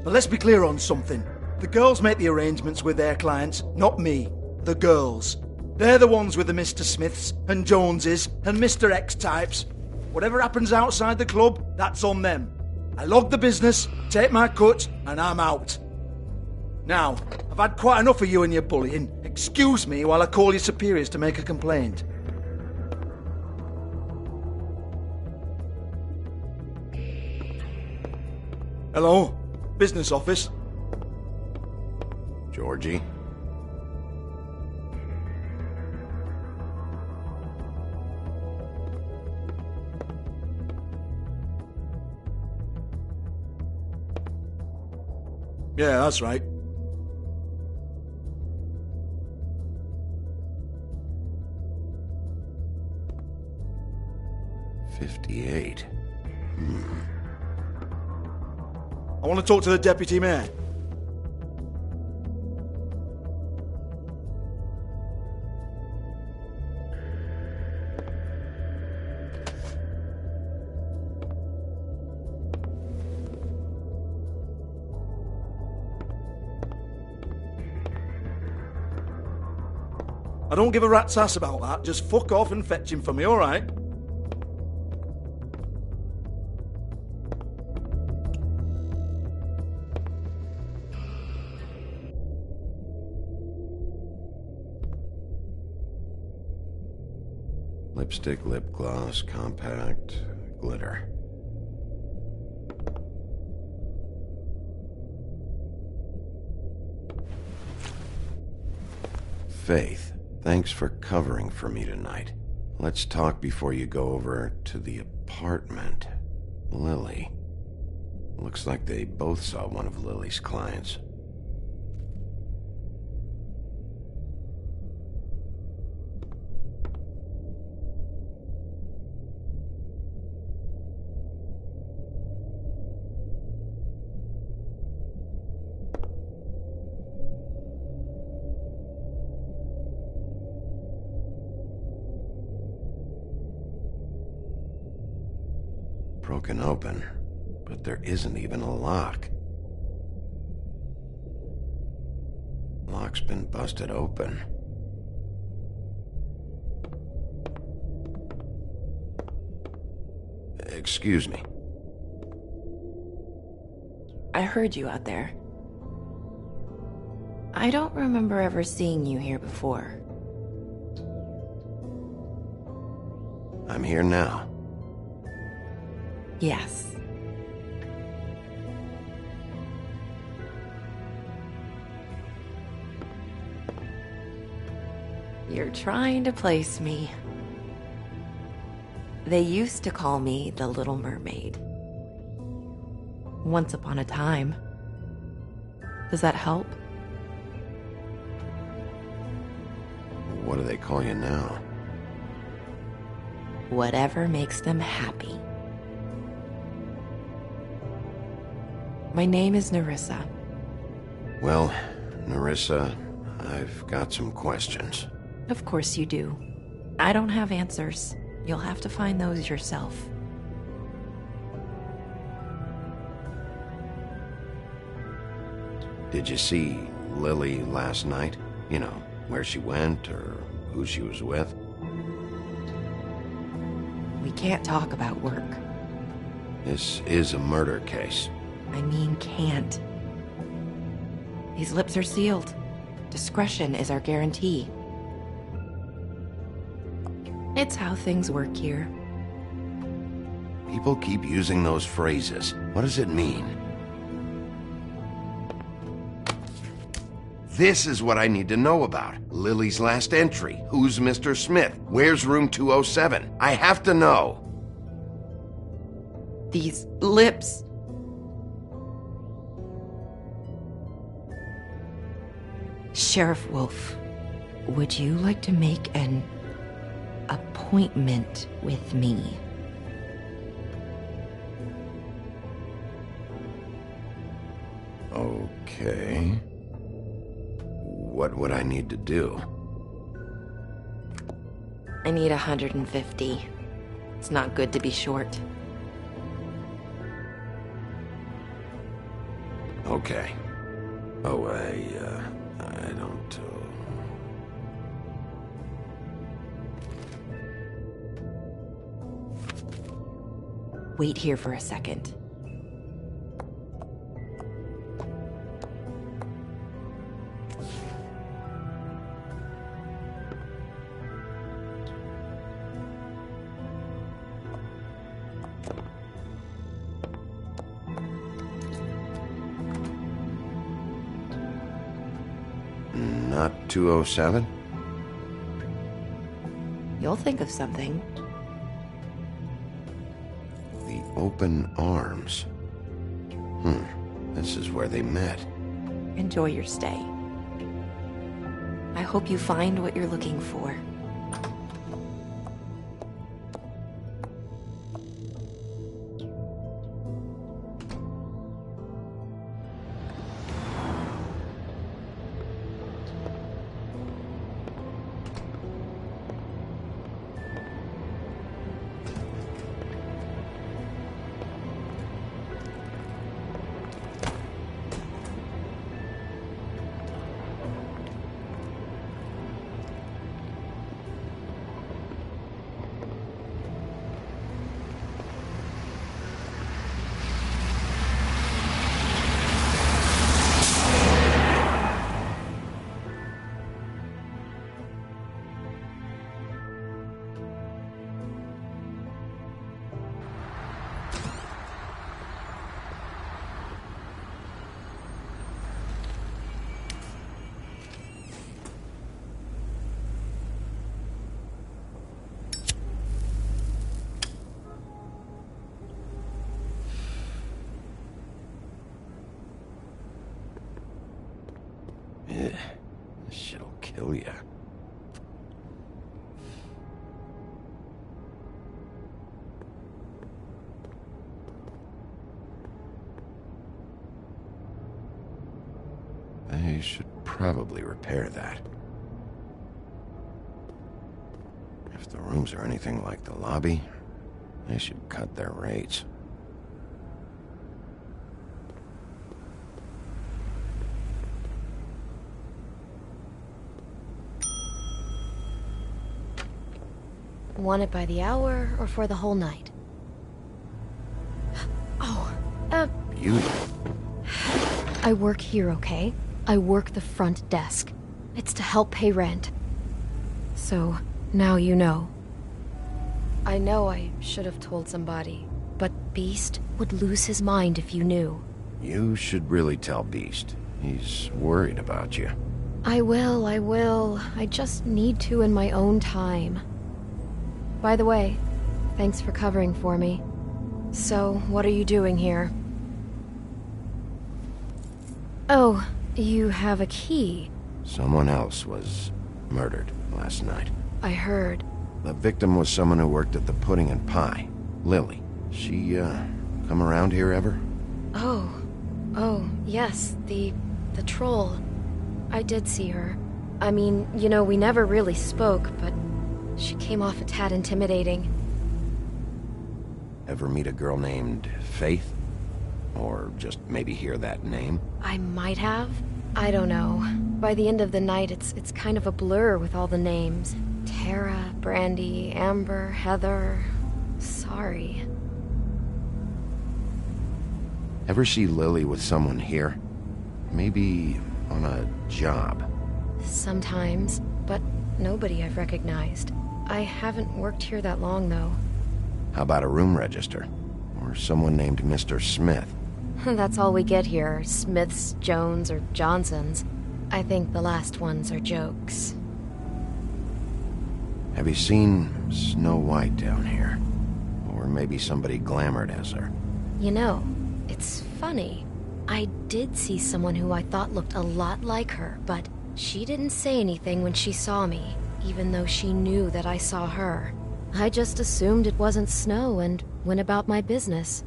But let's be clear on something. The girls make the arrangements with their clients, not me. The girls. They're the ones with the Mr. Smiths and Joneses and Mr. X types. Whatever happens outside the club, that's on them. I log the business, take my cut, and I'm out. Now, I've had quite enough of you and your bullying. Excuse me while I call your superiors to make a complaint. Hello? Business office? Georgie? Yeah, that's right. $58. I want to talk to the deputy mayor. I don't give a rat's ass about that. Just fuck off and fetch him for me, alright? Lipstick, lip gloss, compact, glitter. Faith, thanks for covering for me tonight. Let's talk before you go over to the apartment. Lily. Looks like they both saw one of Lily's clients. Broken open, but there isn't even a lock. Lock's been busted open. Excuse me. I heard you out there. I don't remember ever seeing you here before. I'm here now. Yes. You're trying to place me. They used to call me the Little Mermaid. Once upon a time. Does that help? What do they call you now? Whatever makes them happy. My name is Nerissa. Well, Nerissa, I've got some questions. Of course you do. I don't have answers. You'll have to find those yourself. Did you see Lily last night? You know, where she went or who she was with? We can't talk about work. This is a murder case. I mean can't. These lips are sealed. Discretion is our guarantee. It's how things work here. People keep using those phrases. What does it mean? This is what I need to know about. Lily's last entry. Who's Mr. Smith? Where's room 207? I have to know. These lips. Sheriff Wolf, would you like to make an appointment with me? Okay. What would I need to do? I need 150. It's not good to be short. Okay. Oh, I don't... Wait here for a second. Not 207? You'll think of something. The Open Arms. This is where they met. Enjoy your stay. I hope you find what you're looking for. This shit'll kill ya. They should probably repair that. If the rooms are anything like the lobby, they should cut their rates. Want it by the hour or for the whole night? Oh, Beauty. I work here, okay? I work the front desk. It's to help pay rent. So, now you know. I know I should have told somebody, but Beast would lose his mind if you knew. You should really tell Beast. He's worried about you. I will. I just need to in my own time. By the way, thanks for covering for me. So, what are you doing here? Oh, you have a key. Someone else was murdered last night. I heard. The victim was someone who worked at the Pudding and Pie. Lily. She, come around here ever? Oh, yes, the troll. I did see her. I mean, you know, we never really spoke, but she came off a tad intimidating. Ever meet a girl named Faith? Or just maybe hear that name? I might have. I don't know. By the end of the night, it's kind of a blur with all the names. Tara, Brandy, Amber, Heather. Sorry. Ever see Lily with someone here? Maybe on a job? Sometimes, but nobody I've recognized. I haven't worked here that long, though. How about a room register? Or someone named Mr. Smith? That's all we get here, Smiths, Jones, or Johnsons. I think the last ones are jokes. Have you seen Snow White down here? Or maybe somebody glamored as her? You know, it's funny. I did see someone who I thought looked a lot like her, but she didn't say anything when she saw me, even though she knew that I saw her. I just assumed it wasn't Snow and went about my business.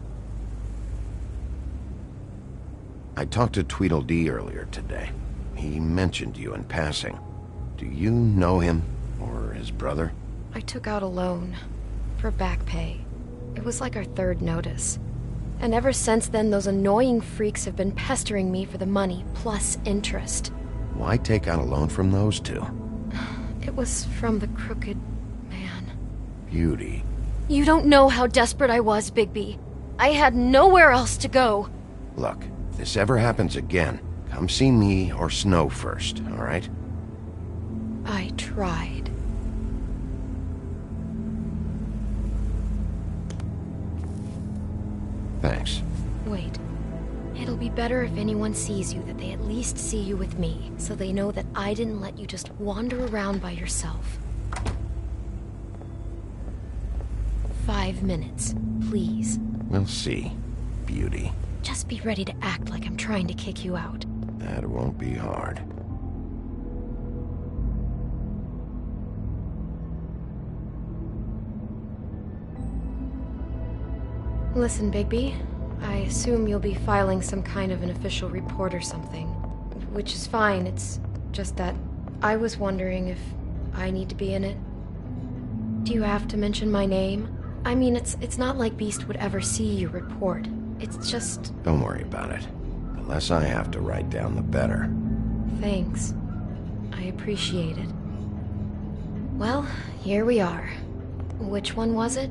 I talked to Tweedledee earlier today. He mentioned you in passing. Do you know him? Or his brother? I took out a loan. For back pay. It was like our third notice. And ever since then, those annoying freaks have been pestering me for the money, plus interest. Why take out a loan from those two? It was from the crooked man. Beauty. You don't know how desperate I was, Bigby. I had nowhere else to go. Look, if this ever happens again, come see me or Snow first, all right? I tried. Thanks. Wait. It'll be better if anyone sees you that they at least see you with me, so they know that I didn't let you just wander around by yourself. 5 minutes, please. We'll see, beauty. Just be ready to act like I'm trying to kick you out. That won't be hard. Listen, Bigby. I assume you'll be filing some kind of an official report or something. Which is fine, it's just that I was wondering if I need to be in it. Do you have to mention my name? I mean, it's not like Beast would ever see your report. It's just... Don't worry about it. The less I have to write down, the better. Thanks. I appreciate it. Well, here we are. Which one was it?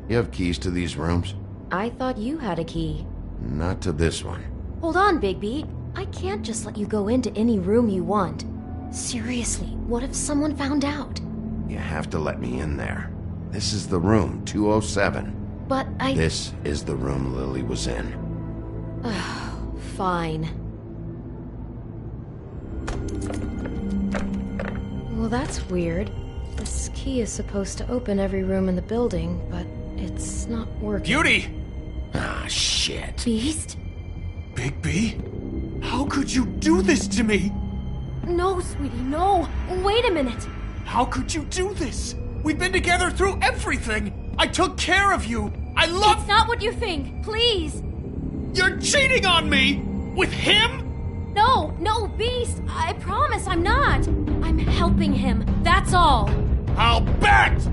You have keys to these rooms? I thought you had a key. Not to this one. Hold on, Bigby. I can't just let you go into any room you want. Seriously, what if someone found out? You have to let me in there. This is the room, 207. But I... This is the room Lily was in. Fine. Well, that's weird. This key is supposed to open every room in the building, but it's not working. Beauty! Ah, shit. Beast? Bigby? How could you do this to me? No, sweetie, no. Wait a minute. How could you do this? We've been together through everything. I took care of you. I love... It's not what you think. Please. You're cheating on me! With him? No, Beast. I promise I'm not. I'm helping him. That's all. I'll bet!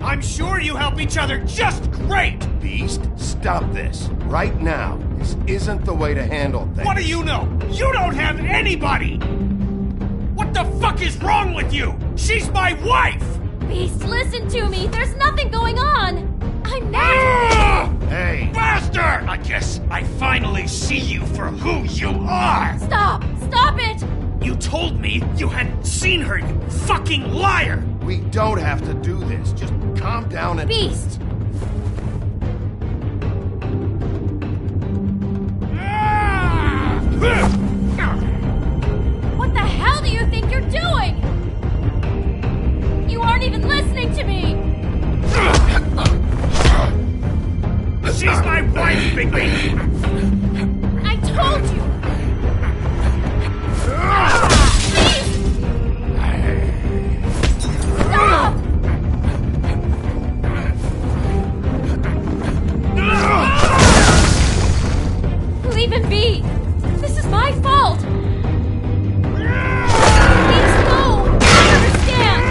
I'm sure you help each other just great! Beast, stop this. Right now. This isn't the way to handle things. What do you know? You don't have anybody! What the fuck is wrong with you? She's my wife! Beast, listen to me. There's nothing going on. I'm not... Hey! Bastard! I guess I finally see you for who you are! Stop! Stop it! You told me you hadn't seen her, you fucking liar! We don't have to do this. Just calm down and... Beast! What the hell do you think you're doing? You aren't even listening to me! She's my wife, Bigby! I told you! Stop! Leave him be! This is my fault! Please, no! I understand!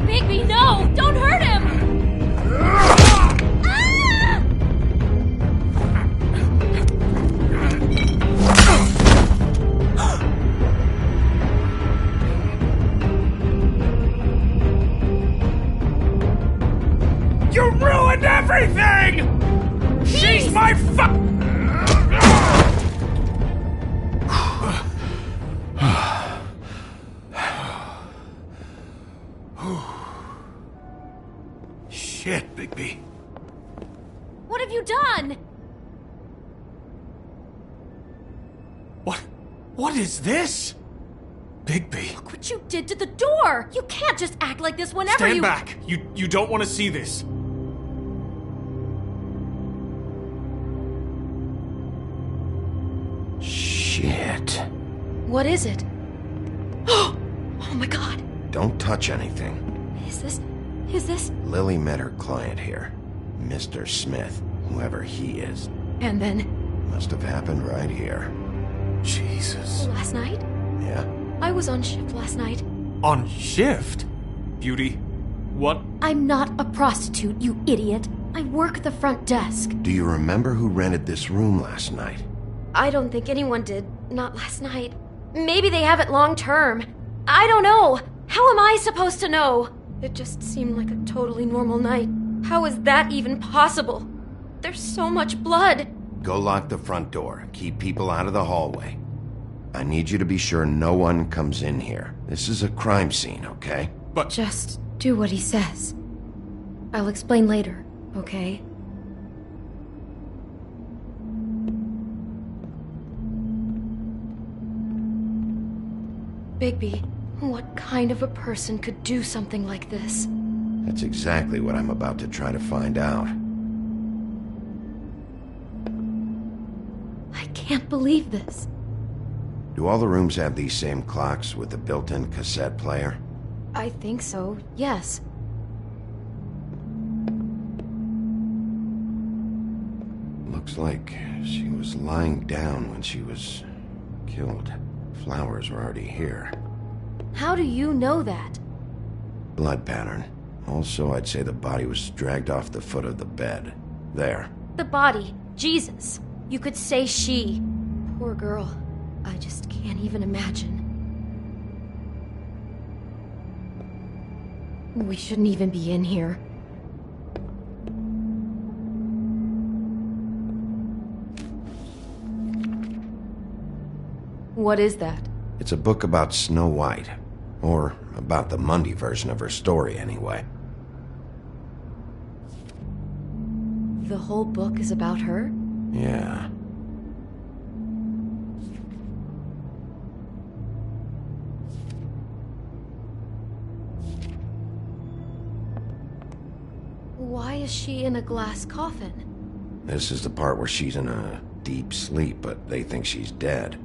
Bigby, no! Don't hurt him! You ruined everything! She's my Shit, Bigby. have you done? What is this? Bigby. Look what you did to the door! You can't just act like this whenever Stand back! You don't want to see this. Shit. What is it? Oh my god. Don't touch anything. Is this? Lily met her client here. Mr. Smith, whoever he is. And then? Must have happened right here. Jesus. Last night? Yeah? I was on shift last night. On shift? Beauty, what? I'm not a prostitute, you idiot. I work the front desk. Do you remember who rented this room last night? I don't think anyone did. Not last night. Maybe they have it long term. I don't know. How am I supposed to know? It just seemed like a totally normal night. How is that even possible? There's so much blood. Go lock the front door. Keep people out of the hallway. I need you to be sure no one comes in here. This is a crime scene, okay? But... Just do what he says. I'll explain later, okay? Bigby, what kind of a person could do something like this? That's exactly what I'm about to try to find out. I can't believe this. Do all the rooms have these same clocks with the built-in cassette player? I think so, yes. Looks like she was lying down when she was killed. Flowers were already here. How do you know that? Blood pattern. Also, I'd say the body was dragged off the foot of the bed. There. The body. Jesus. You could say she. Poor girl. I just can't even imagine. We shouldn't even be in here. What is that? It's a book about Snow White. Or about the Mundy version of her story, anyway. The whole book is about her? Yeah. Why is she in a glass coffin? This is the part where she's in a deep sleep, but they think she's dead.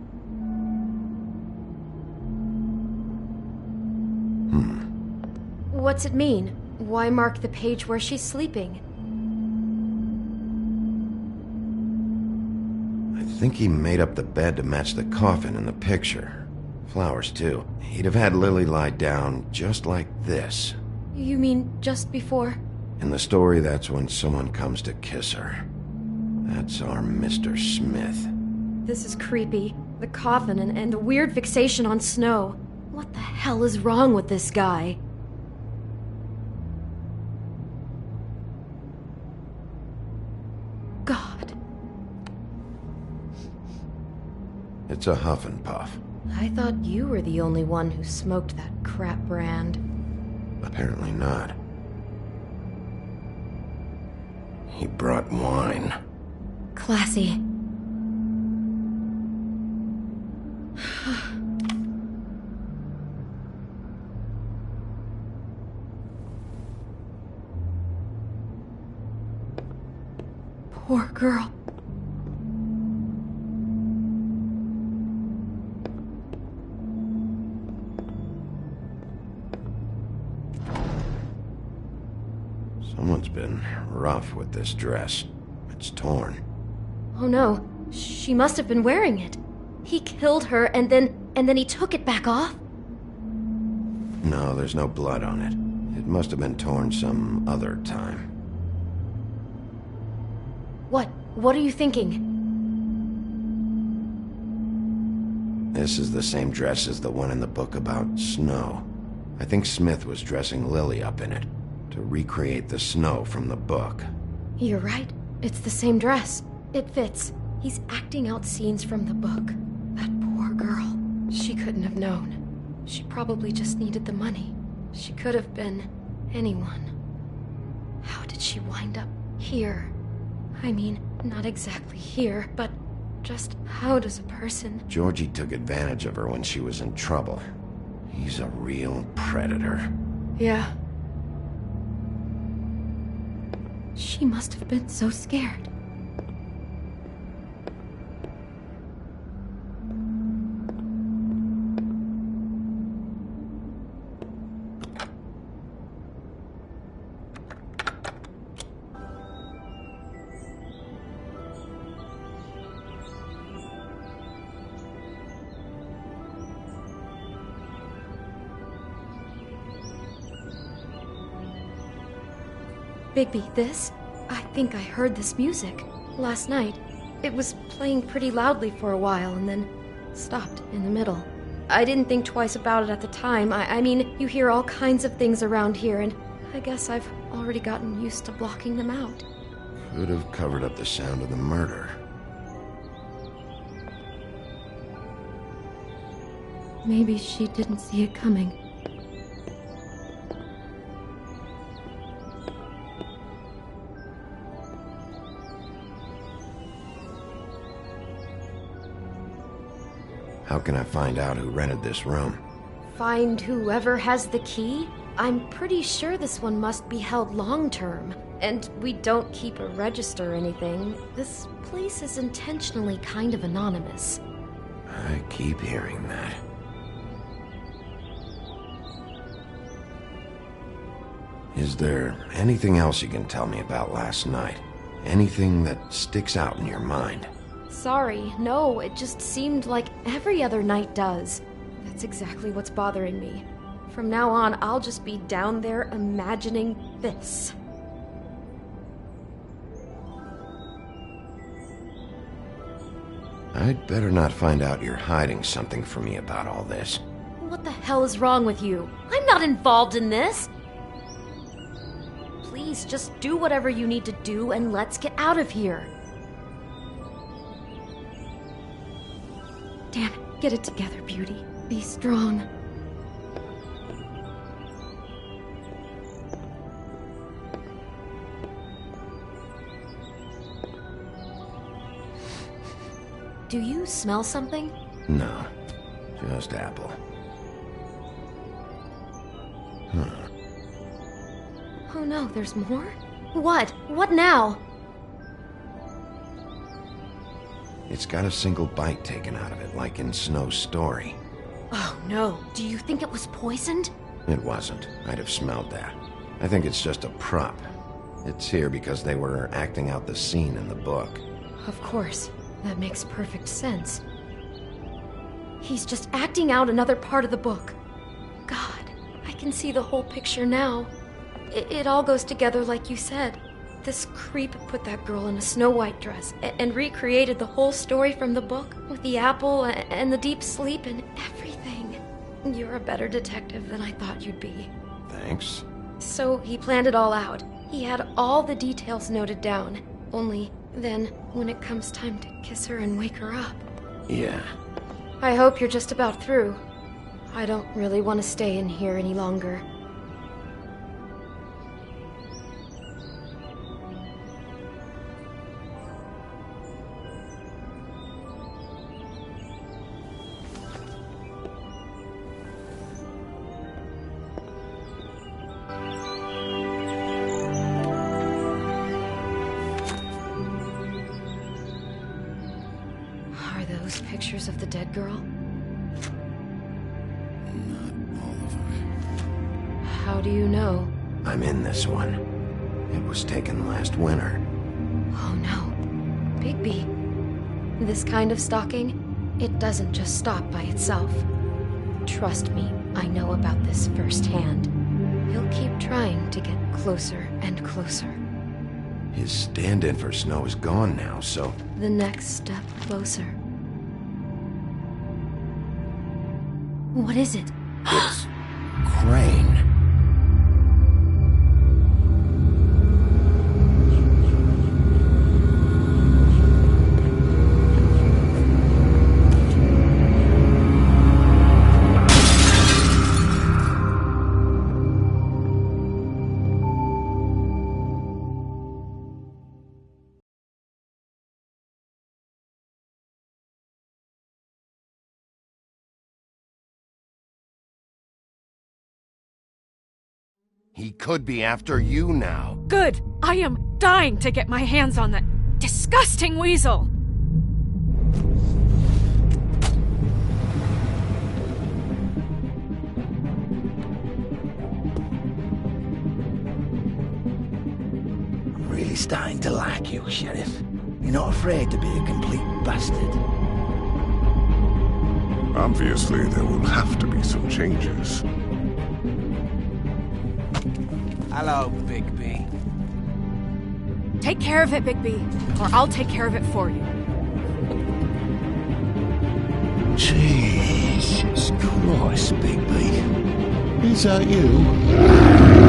What's it mean? Why mark the page where she's sleeping? I think he made up the bed to match the coffin in the picture. Flowers, too. He'd have had Lily lie down just like this. You mean just before? In the story, that's when someone comes to kiss her. That's our Mr. Smith. This is creepy. The coffin and the weird fixation on Snow. What the hell is wrong with this guy? God. It's a huff and puff. I thought you were the only one who smoked that crap brand. Apparently not. He brought wine. Classy. Poor girl. Someone's been rough with this dress. It's torn. Oh no, she must have been wearing it. He killed her and then he took it back off? No, there's no blood on it. It must have been torn some other time. What are you thinking? This is the same dress as the one in the book about Snow. I think Smith was dressing Lily up in it to recreate the Snow from the book. You're right. It's the same dress. It fits. He's acting out scenes from the book. That poor girl. She couldn't have known. She probably just needed the money. She could have been anyone. How did she wind up here? I mean, not exactly here, but just how does a person... Georgie took advantage of her when she was in trouble. He's a real predator. Yeah. She must have been so scared. Bigby, this? I think I heard this music last night. It was playing pretty loudly for a while and then stopped in the middle. I didn't think twice about it at the time. I mean, you hear all kinds of things around here, and I guess I've already gotten used to blocking them out. Could have covered up the sound of the murder. Maybe she didn't see it coming. How can I find out who rented this room? Find whoever has the key? I'm pretty sure this one must be held long-term. And we don't keep a register or anything. This place is intentionally kind of anonymous. I keep hearing that. Is there anything else you can tell me about last night? Anything that sticks out in your mind? Sorry, no, it just seemed like every other night does. That's exactly what's bothering me. From now on, I'll just be down there imagining this. I'd better not find out you're hiding something from me about all this. What the hell is wrong with you? I'm not involved in this! Please, just do whatever you need to do and let's get out of here. Damn it, get it together, Beauty. Be strong. Do you smell something? No, just apple. Oh no, there's more? What? What now? It's got a single bite taken out of it, like in Snow's story. Oh no, do you think it was poisoned? It wasn't. I'd have smelled that. I think it's just a prop. It's here because they were acting out the scene in the book. Of course. That makes perfect sense. He's just acting out another part of the book. God, I can see the whole picture now. It all goes together like you said. This creep put that girl in a Snow White dress and recreated the whole story from the book with the apple and the deep sleep and everything. You're a better detective than I thought you'd be. Thanks. So he planned it all out. He had all the details noted down. Only then, when it comes time to kiss her and wake her up. Yeah. I hope you're just about through. I don't really want to stay in here any longer. Pictures of the dead girl? Not all of them. How do you know? I'm in this one. It was taken last winter. Oh no. Bigby. This kind of stalking, it doesn't just stop by itself. Trust me, I know about this firsthand. He'll keep trying to get closer and closer. His stand-in for Snow is gone now, so... The next step closer. What is it? It's Crane. He could be after you now. Good! I am dying to get my hands on that disgusting weasel! I'm really starting to like you, Sheriff. You're not afraid to be a complete bastard. Obviously, there will have to be some changes. Hello, Bigby. Take care of it, Bigby, or I'll take care of it for you. Jesus Christ, Bigby. Is that you?